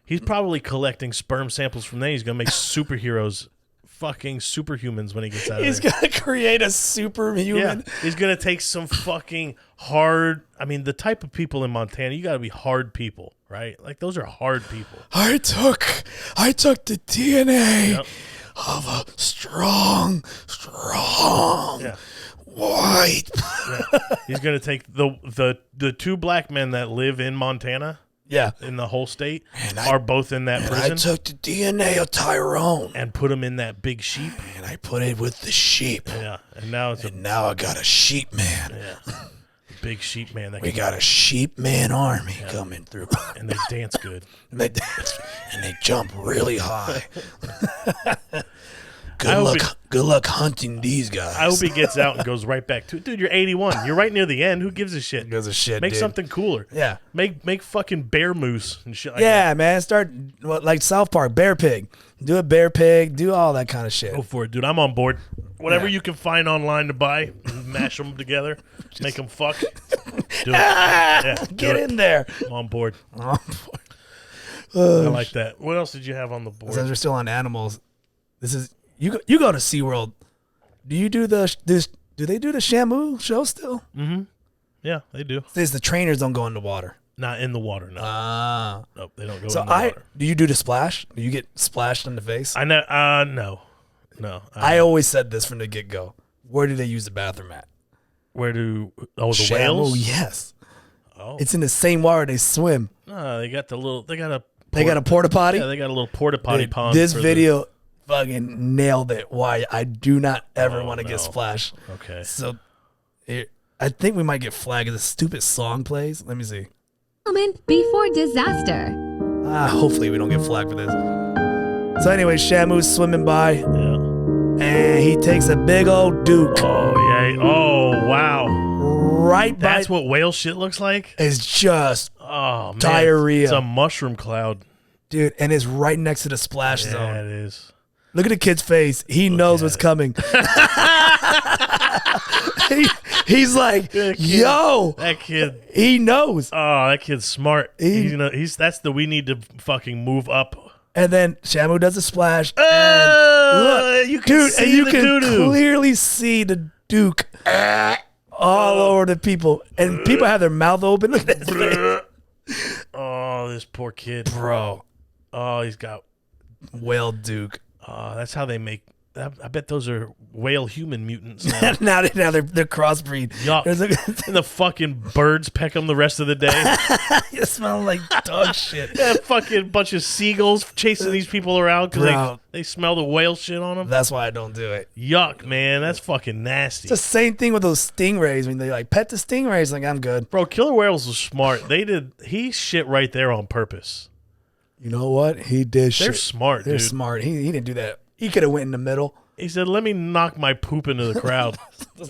He's probably collecting sperm samples from there. He's gonna make superheroes. Fucking superhumans when he gets out of there. He's gonna create a superhuman. Yeah, he's gonna take some fucking hard. I mean, the type of people in Montana, you gotta be hard people, right? Like those are hard people. I took the DNA of a strong white. Yeah. He's gonna take the two black men that live in Montana Yeah. in the whole state are both in that prison. I took the DNA of Tyrone and put them in that big sheep. And I put it with the sheep. Yeah. And now now I got a sheep man. Yeah. Big sheep man. We got a sheep man army coming through. And they dance good. and they jump really high. Good luck hunting these guys. I hope he gets out and goes right back to it. Dude, you're 81. You're right near the end. Who gives a shit? Make dude. something cooler. Yeah. Make fucking bear moose and shit like that. Yeah, man. Start like South Park, bear pig. Do a bear pig. Do all that kind of shit. Go for it, dude. I'm on board. Whatever you can find online to buy, mash them together, make them fuck. Do it. Get in there. I'm on board. I like that. What else did you have on the board? Since we're still on animals, this is you go to SeaWorld. Do you do do they do the Shamu show still? Mm-hmm. Yeah, they do. Says the trainers don't go in the water. Not in the water, no. Nope, they don't go in the water. Do you do the splash? Do you get splashed in the face? I know. No. I always said this from the get-go. Where do they use the bathroom at? The Shamu, whales? Yes. Oh. It's in the same water they swim. No, they got a porta potty? Yeah, they got a little porta potty pond. This video fucking nailed it. Why I do not ever want to get splashed. Okay. So I think we might get flagged if this stupid song plays. Let me see. Moment before disaster. Hopefully we don't get flagged for this. So anyway, Shamu's swimming by. Yeah. And he takes a big old duke. Oh, yeah. Oh, wow. Right by. That's what whale shit looks like? It's just man. diarrhea. It's a mushroom cloud. Dude, and it's right next to the splash zone. Yeah, it is. Look at the kid's face. He knows what's coming. He's like, yo. That kid. He knows. Oh, that kid's smart. That's we need to fucking move up. And then Shamu does a splash. And look, you can see you the can doo-doo. clearly see the Duke all over the people. And people have their mouth open. Look at his face. Oh, this poor kid. Bro. Oh, he's got whale Duke. That's how they make. I bet those are whale human mutants now. now they're crossbreed. Yuck. And the fucking birds peck them the rest of the day. You smell like dog shit. Yeah, fucking bunch of seagulls chasing these people around because they smell the whale shit on them. That's why I don't do it. Yuck, man. That's fucking nasty. It's the same thing with those stingrays. When they like pet the stingrays, like I'm good. Bro, killer whales was smart. He shit right there on purpose. You know what? He did shit. They're smart, dude. They're smart. He didn't do that. He could have went in the middle. He said, let me knock my poop into the crowd.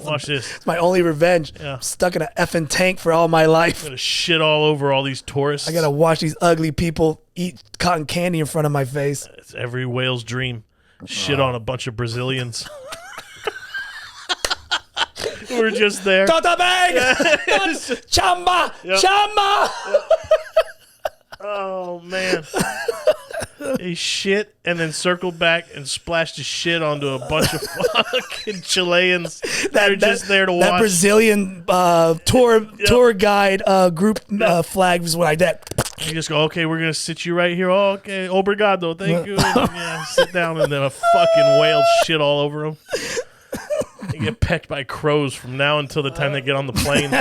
Watch this. It's my only revenge. Yeah. I'm stuck in an effing tank for all my life. I'm going to shit all over all these tourists. I got to watch these ugly people eat cotton candy in front of my face. It's every whale's dream. Shit on a bunch of Brazilians. We're just there. Tota bag! Chamba! Yep. Chamba! Yep. Oh, man. He shit and then circled back and splashed his shit onto a bunch of fucking Chileans that are just there to watch. That Brazilian tour guide group flag was like that. You just go, okay, we're going to sit you right here. Oh, okay, obrigado, thank you. And, sit down, and then a fucking whale shit all over him. They get pecked by crows from now until the time they get on the plane.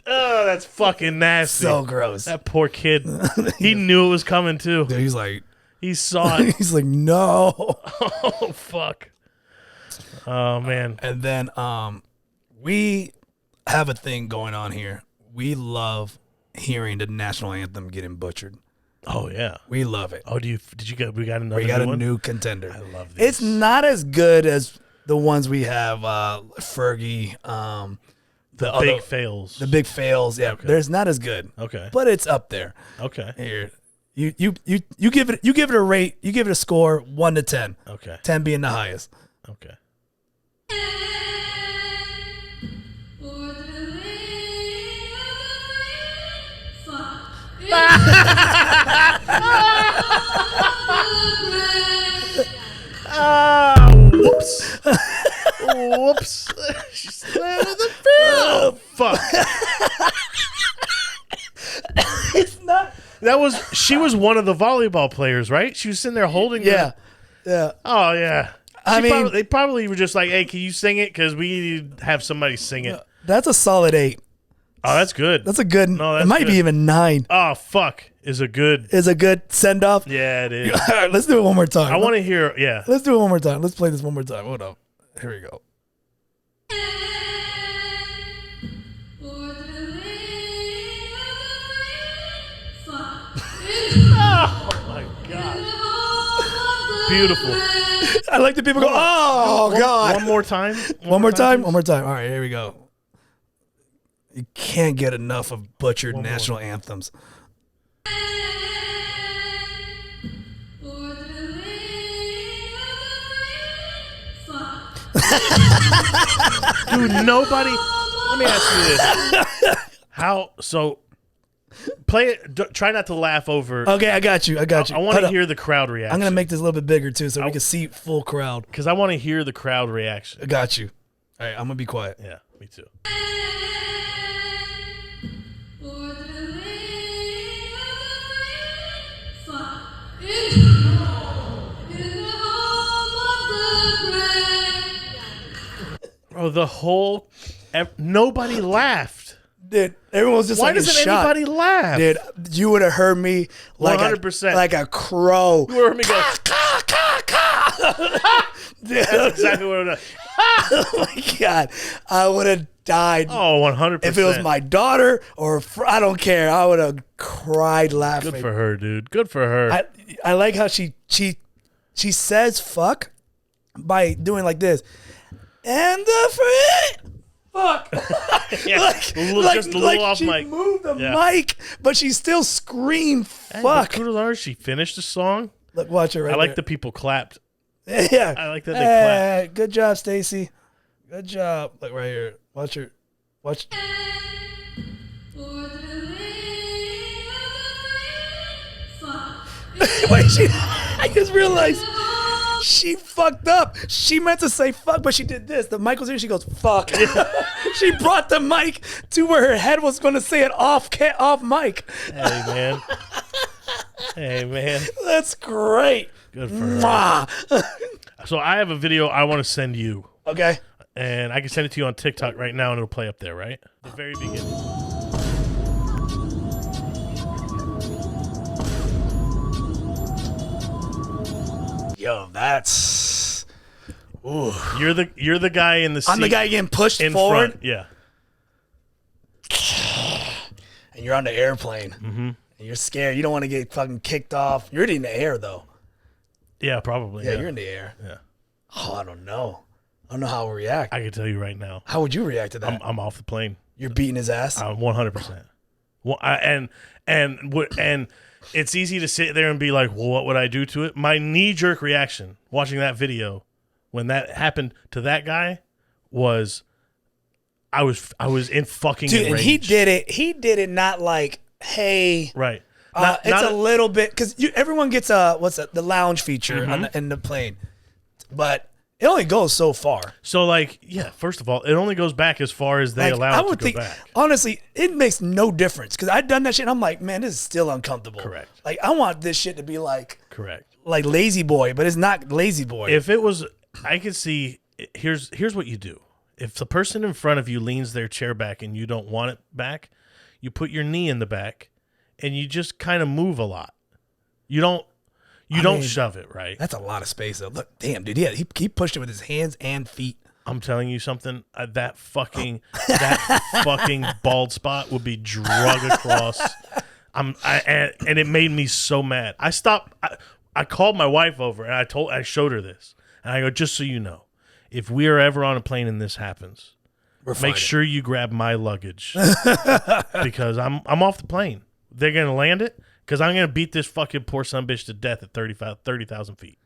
Oh, that's fucking nasty. So gross. That poor kid. He knew it was coming too. Dude, he's like, he saw it. He's like, no. Oh fuck. Oh man. And then we have a thing going on here. We love hearing the national anthem getting butchered. Oh yeah, we love it. Oh, we got another. We got new a new contender. I love this. It's not as good as the ones we have. Fergie. The big fails. The big fails. Yeah, okay. There's not as good. Okay, but it's up there. Okay. Here, you give it a rate. You give it a score 1 to 10. Okay. 10 being the highest. Okay. Whoops. Whoops. She's the film. Fuck. It's not. She was one of the volleyball players, right? She was sitting there holding Yeah. Yeah. Oh, yeah. They probably were just like, hey, can you sing it? Because we need to have somebody sing it. That's a solid 8. Oh, that's good. That's a good. No, that's it might good. be even 9. Oh, fuck. Is a good send off. Yeah, it is. All right, let's do it one more time. I want to hear. Yeah. Let's do it one more time. Let's play this one more time. Hold up. Here we go. Oh my god. Beautiful. I like the people go, oh god. One more time. One more time. All right, here we go. You can't get enough of butchered national anthems. Dude, nobody. Let me ask you this. How so? Play it. Try not to laugh over. Okay, I got you. I want to hear the crowd reaction. I'm gonna make this a little bit bigger too, so we can see full crowd. Because I want to hear the crowd reaction. I got you. All right, I'm gonna be quiet. Yeah, me too. Bro, the whole nobody laughed. Dude, everyone was just Why like in doesn't shock. anybody laugh? Dude, you would have heard me like 100%. like a crow. You would have heard me go. Dude, That's exactly what it was. oh my god, I would have died. Oh, 100%. If it was my daughter or I don't care, I would have cried laughing. Good for her, dude. Good for her. I like how she says fuck by doing like this. And the fuck. Yeah, just a little off she mic. moved the mic, but she still screamed Hey, fuck. kudos to her. She finished the song. Look, watch it right I like there. the people clapped. Yeah. I like that they clapped. Good job, Stacy. Good job. Look right here. Watch her. Watch. Wait, I just realized she fucked up. She meant to say fuck, but she did this. The mic was here. She goes fuck. She brought the mic to where her head was going to say it off Hey, mic. man. Hey, man. That's great. Good for her. So I have a video I want to send you. Okay. And I can send it to you on TikTok right now, and it'll play up there, right? The very beginning. Yo, that's. Ooh. You're the guy in the seat. I'm the guy getting pushed in forward. front. Yeah. And you're on the airplane. Mm-hmm. And you're scared. You don't want to get fucking kicked off. You're already in the air, though. Yeah, probably. Yeah, you're in the air. Yeah. Oh, I don't know. I don't know how I'll react. I can tell you right now. How would you react to that? I'm off the plane. You're beating his ass? 100%. Well, and it's easy to sit there and be like, well, what would I do to it? My knee-jerk reaction watching that video when that happened to that guy was I was in fucking Dude, enraged. and he did it not like, hey. Right. It's a little bit, because everyone gets the lounge feature in the plane. But it only goes so far. So, like, yeah, first of all, it only goes back as far as they allow it to go back. Honestly, it makes no difference, because I've done that shit and I'm like, man, this is still uncomfortable. Correct. Like, I want this shit to be like, Correct. like Lazy Boy, but it's not Lazy Boy. If it was, I could see, here's what you do. If the person in front of you leans their chair back and you don't want it back, you put your knee in the back and you just kind of move a lot. You don't shove it, right? That's a lot of space, though. Look, damn, dude, he pushed it with his hands and feet. I'm telling you something. That fucking bald spot would be drug across. And it made me so mad. I stopped. I called my wife over and I showed her this, and I go, just so you know, if we are ever on a plane and this happens, make sure you grab my luggage because I'm off the plane. They're gonna land it. Because I'm going to beat this fucking poor sumbitch to death at 30,000 feet.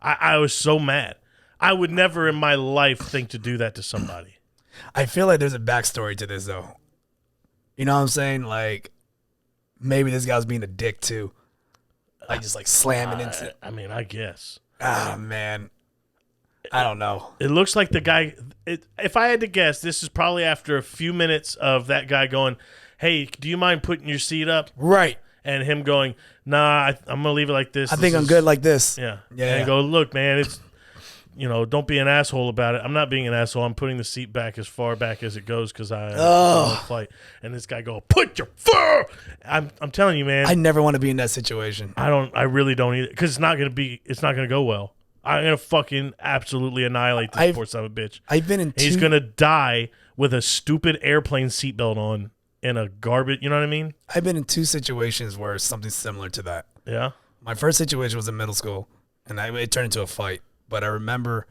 I was so mad. I would never in my life think to do that to somebody. I feel like there's a backstory to this, though. You know what I'm saying? Like, maybe this guy's being a dick, too. Like, just, like, slamming into it. I mean, I guess. Ah, man. I don't know. It looks like the guy... if I had to guess, this is probably after a few minutes of that guy going... Hey, do you mind putting your seat up? Right. And him going, nah, I'm going to leave it like this. I think I'm good like this. Yeah. Yeah. And go, look, man, it's, don't be an asshole about it. I'm not being an asshole. I'm putting the seat back as far back as it goes because I on a flight. And this guy go, put your foot. I'm telling you, man. I never want to be in that situation. I really don't either because it's not gonna go well. I'm gonna fucking absolutely annihilate this poor son of a bitch. I've been in. He's gonna die with a stupid airplane seatbelt on in a garbage. You know what I mean? I've been in 2 situations where it's something similar to that. Yeah. My first situation was in middle school, and it turned into a fight. But I remember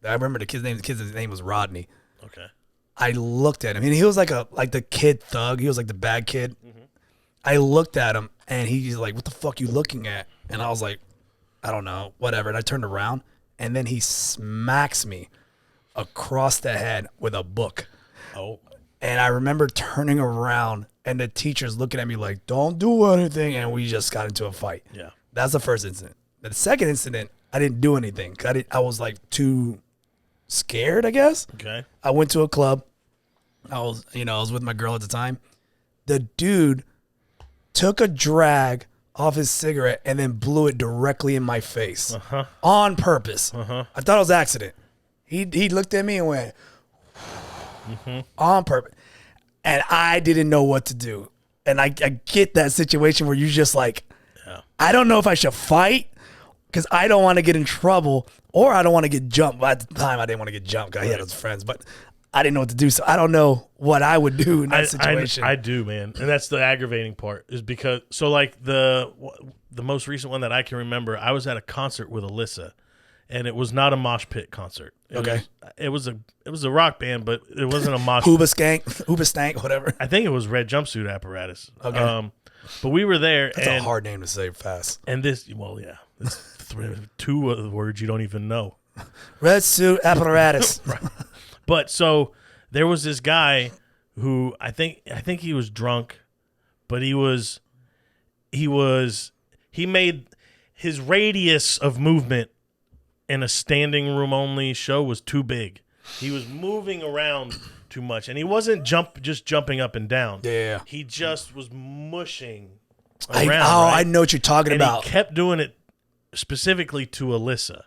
the kid's name. The kid's name was Rodney. Okay. I looked at him, and he was like the kid thug. He was like the bad kid. Mm-hmm. I looked at him, and he's like, "What the fuck you looking at?" And I was like, "I don't know, whatever." And I turned around, and then he smacks me across the head with a book. Oh. And I remember turning around, and the teacher's looking at me like, "Don't do anything," and we just got into a fight. Yeah. That's the first incident. The second incident, I didn't do anything. I was like too scared, I guess. Okay. I went to a club. I was with my girl at the time. The dude took a drag off his cigarette and then blew it directly in my face on purpose. I thought it was an accident. He looked at me and went on purpose. And I didn't know what to do. And I get that situation where you're just like, I don't know if I should fight because I don't want to get in trouble or I don't want to get jumped. But at the time, I didn't want to get jumped because I had his friends. But I didn't know what to do. So I don't know what I would do in that situation. I do, man. And that's the aggravating part is because, so like the most recent one that I can remember, I was at a concert with Alyssa. And it was not a mosh pit concert. It was a rock band, but it wasn't a mosh pit. Hooba Stank, whatever. I think it was Red Jumpsuit Apparatus. Okay. But we were there. That's a hard name to say fast. And this, it's 2 of the words you don't even know. Red Suit Apparatus. Right. But so there was this guy who I think he was drunk, but he made his radius of movement in a standing room only show was too big. He was moving around too much, and he wasn't just jumping up and down. Yeah, he just was mushing around. Right? I know what you're talking about. He kept doing it specifically to Alyssa,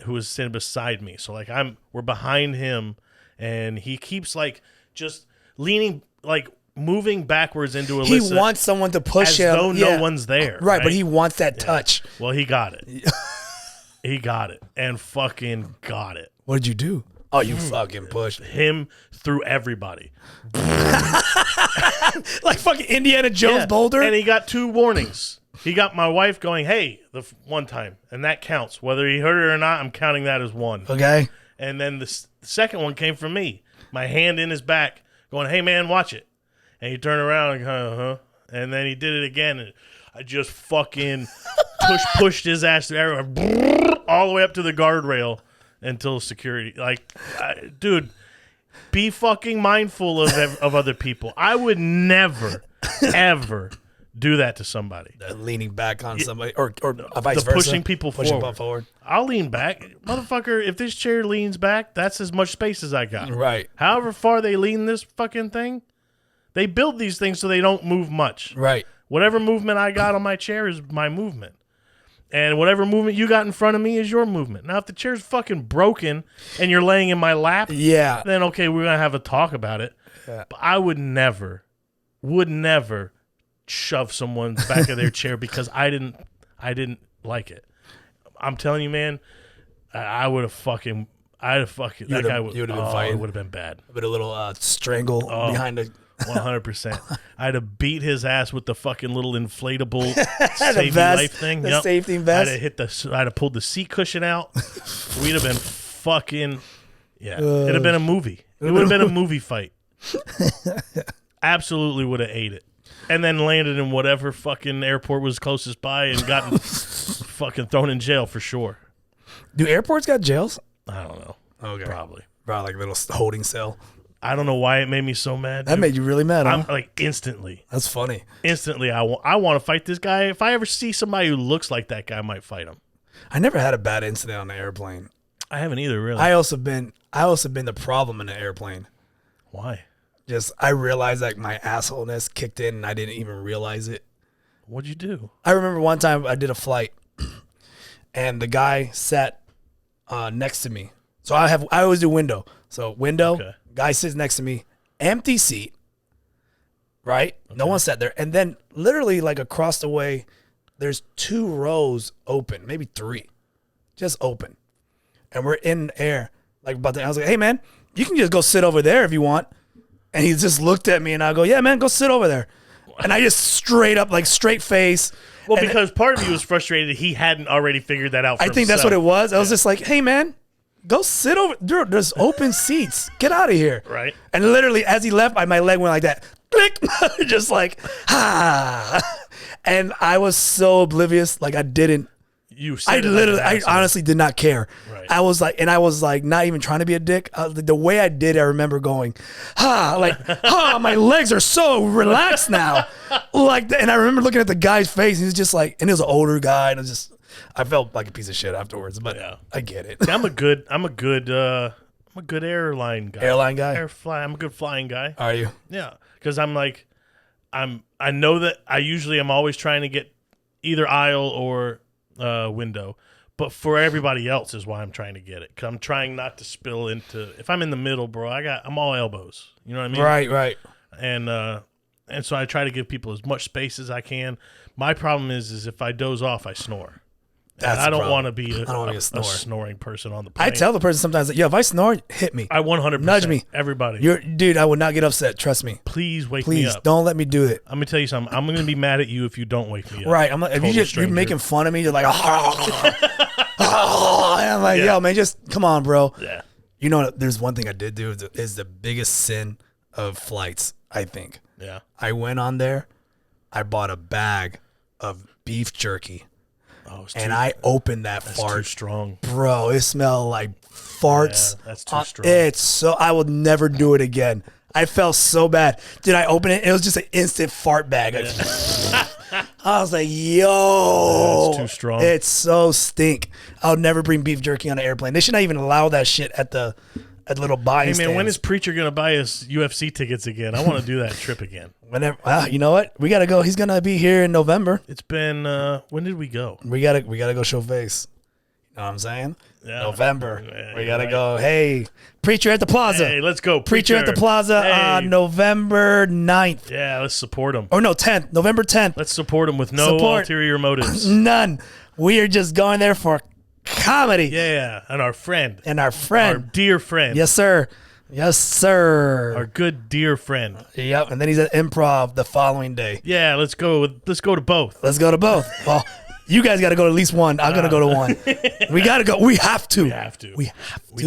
who was sitting beside me. So like we're behind him, and he keeps like just leaning, like moving backwards into Alyssa. He wants someone to push him, as though no one's there. Right, but he wants that touch. Well, he got it. He got it and fucking got it. What did you do? Oh, you fucking pushed him through everybody. Like fucking Indiana Jones Boulder. And he got 2 warnings. He got my wife going, hey, the one time. And that counts. Whether he heard it or not, I'm counting that as 1. Okay. And then the second one came from me. My hand in his back going, hey, man, watch it. And he turned around and and then he did it again. And I just fucking pushed his ass everywhere, all the way up to the guardrail until security. Like, dude, be fucking mindful of other people. I would never, ever do that to somebody. Leaning back on somebody or vice versa. Pushing people forward. I'll lean back. Motherfucker, if this chair leans back, that's as much space as I got. Right. However far they lean this fucking thing, they build these things so they don't move much. Right. Whatever movement I got on my chair is my movement. And whatever movement you got in front of me is your movement. Now, if the chair's fucking broken and you're laying in my lap, then okay, we're going to have a talk about it. Yeah. But I would never shove someone's back of their chair because I didn't like it. I'm telling you, man, I would have fucking, that guy would have been fighting. It would have been bad. With a little strangle behind the 100%. I'd have beat his ass with the fucking little inflatable safety life thing. The safety vest. I'd have pulled the seat cushion out. We'd have been fucking, it'd have been a movie. It would have been a movie fight. Absolutely would have ate it. And then landed in whatever fucking airport was closest by and gotten fucking thrown in jail for sure. Do airports got jails? I don't know. Okay. Probably like a little holding cell. I don't know why it made me so mad. That made you really mad, huh? I'm like instantly. That's funny. Instantly, I want to fight this guy. If I ever see somebody who looks like that guy, I might fight him. I never had a bad incident on the airplane. I haven't either, really. I also been the problem in the airplane. Why? Just I realized like my assholeness kicked in and I didn't even realize it. What'd you do? I remember one time I did a flight and the guy sat next to me. So I always do window. So window, guy sits next to me, empty seat, right? Okay. No one sat there. And then literally like across the way, there's 2 rows open, maybe 3, just open. And we're in the air. Like I was like, hey man, you can just go sit over there if you want. And he just looked at me and I go, yeah man, go sit over there. And I just straight up, like straight face. Well, because part of me was frustrated he hadn't already figured that out for himself. That's what it was. I was just like, hey man, go sit over. Dude, there's open seats. Get out of here. Right. And literally as he left, my leg went like that. Click. Just like, And I was so oblivious. Like I didn't. I honestly did not care. Right. I was like not even trying to be a dick. The way I did, I remember going, my legs are so relaxed now. And I remember looking at the guy's face. He was just like, and he was an older guy, and I felt like a piece of shit afterwards. But yeah. I get it. I'm a good airline guy. Airline guy. I'm a good flying guy. Are you? Yeah, because I know that I'm always trying to get either aisle or window, but for everybody else is why I'm trying to get it, because I'm trying not to spill into. If I'm in the middle, bro, I'm all elbows. You know what I mean? Right. And so I try to give people as much space as I can. My problem is if I doze off, I snore. I don't want to be a snoring person on the plane. I tell the person sometimes, if I snore, hit me. I 100% nudge me. Everybody. Dude, I would not get upset. Trust me. Please wake me up. Please don't let me do it. I'm gonna tell you something. I'm gonna be mad at you if you don't wake me up. Right. I'm like, if you're making fun of me, you're like, I'm like, yo, man, just come on, bro. Yeah. You know, there's one thing I did do is the biggest sin of flights, I think. Yeah. I went on there. I bought a bag of beef jerky. And I opened that fart. Too strong, bro. It smelled like farts. Yeah, that's too strong. I would never do it again. I felt so bad. Did I open it? It was just an instant fart bag. Yeah. I was like, yo, that's too strong. It's so stink. I'll never bring beef jerky on an airplane. They should not even allow that shit at the little buying stands. Hey man, when is Preacher gonna buy us UFC tickets again? I want to do that trip again. Whenever, you know what? We gotta go. He's gonna be here in November. It's been when did we go? We gotta go show face. You know what I'm saying? Yeah. November. Yeah, we gotta go. Hey, Preacher at the Plaza. Hey, let's go. Preacher at the Plaza on November 9th. Yeah, let's support him. Or no, 10th. November 10th. Let's support him with no ulterior motives. None. We are just going there for comedy. Yeah, and our friend. Our dear friend. Yes, sir. Our good dear friend. Yep. And then he's at Improv the following day. Yeah, let's go to both. Well, you guys got to go to at least one. I'm gonna go to one. We gotta go. We have to. We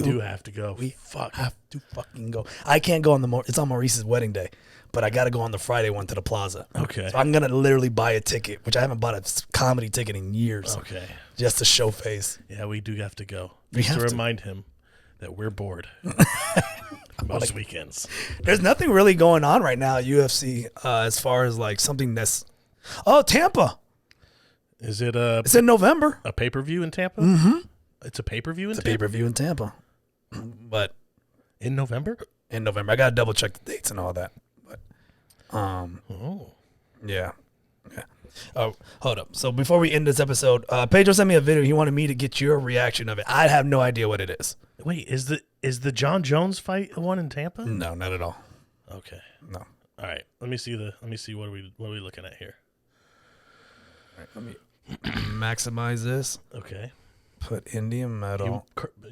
do have to go. We have to fucking go. I can't go on it's on Maurice's wedding day, but I gotta go on the Friday one to the Plaza. Okay. So I'm gonna literally buy a ticket, which I haven't bought a comedy ticket in years. Okay. Just to show face. Yeah, we do have to go. Just to remind him that we're bored. Most weekends. There's nothing really going on right now at UFC as far as like something that's. Oh, Tampa. Is it It's in November. A pay-per-view in Tampa? Mm-hmm. It's a pay-per-view in Tampa? It's a pay-per-view in Tampa. But in November? In November. I got to double check the dates and all that. But yeah. Oh, hold up. So before we end this episode, Pedro sent me a video. He wanted me to get your reaction of it. I have no idea what it is. Wait, is the John Jones fight the one in Tampa? No, not at all. Okay. No. All right. Let me see what are we looking at here. All right, let me maximize this. Okay. Put Indian metal.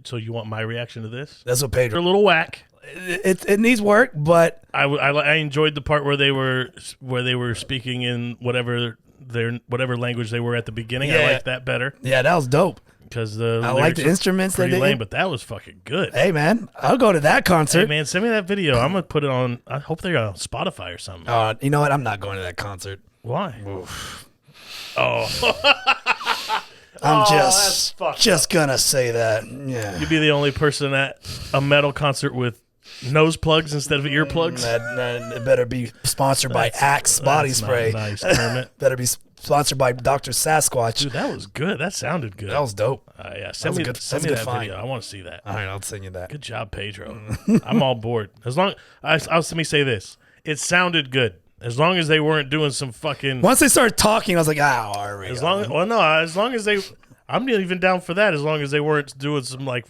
So you want my reaction to this? That's what Pedro. They're a little whack. It needs work, but I enjoyed the part where they were speaking in whatever language they were at the beginning. Yeah. I liked that better. Yeah, that was dope. Because I like the instruments that they lame, but that was fucking good. Hey man, I'll go to that concert. Hey man, send me that video. I'm gonna put it on. I hope they're on Spotify or something. You know what? I'm not going to that concert. Why? Oof. Oh. I'm just gonna say that. Yeah. You'd be the only person at a metal concert with nose plugs instead of earplugs. That better be sponsored by Axe body spray. Nice, Kermit. Better be sponsored by Dr. Sasquatch. Dude, that was good. That sounded good. That was dope. Yeah, send me that video. I want to see that. All right, I'll send you that. Good job, Pedro. I'm all bored. Let me say this. It sounded good. As long as they weren't doing some fucking. Once they started talking, I was like, all right. As long as I'm even down for that as long as they weren't doing some like,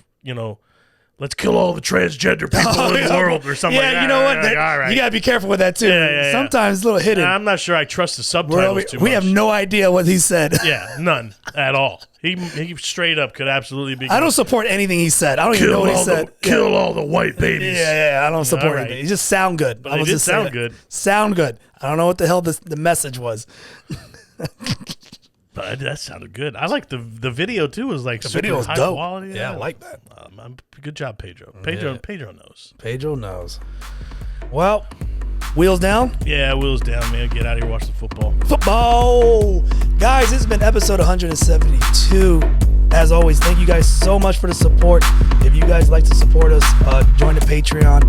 let's kill all the transgender people in the world or something like that. Yeah, you know what? All right. You got to be careful with that, too. Yeah. Sometimes it's a little hidden. I'm not sure I trust the subtitles too much. We have no idea what he said. Yeah, none at all. He straight up could absolutely be. I don't support anything he said. I don't even know what he said. Kill all the white babies. Yeah, I don't support anything. He just sound good. But it did sound good. Sound good. I don't know what the hell the message was. But that sounded good. I like the video too. Was like super video was high dope. quality. Yeah, I like that. Good job, Pedro. Pedro knows. Pedro knows. Well, wheels down. Yeah, wheels down, man. Get out of here, watch the football. Football, guys. This has been episode 172. As always, thank you guys so much for the support. If you guys like to support us, join the Patreon.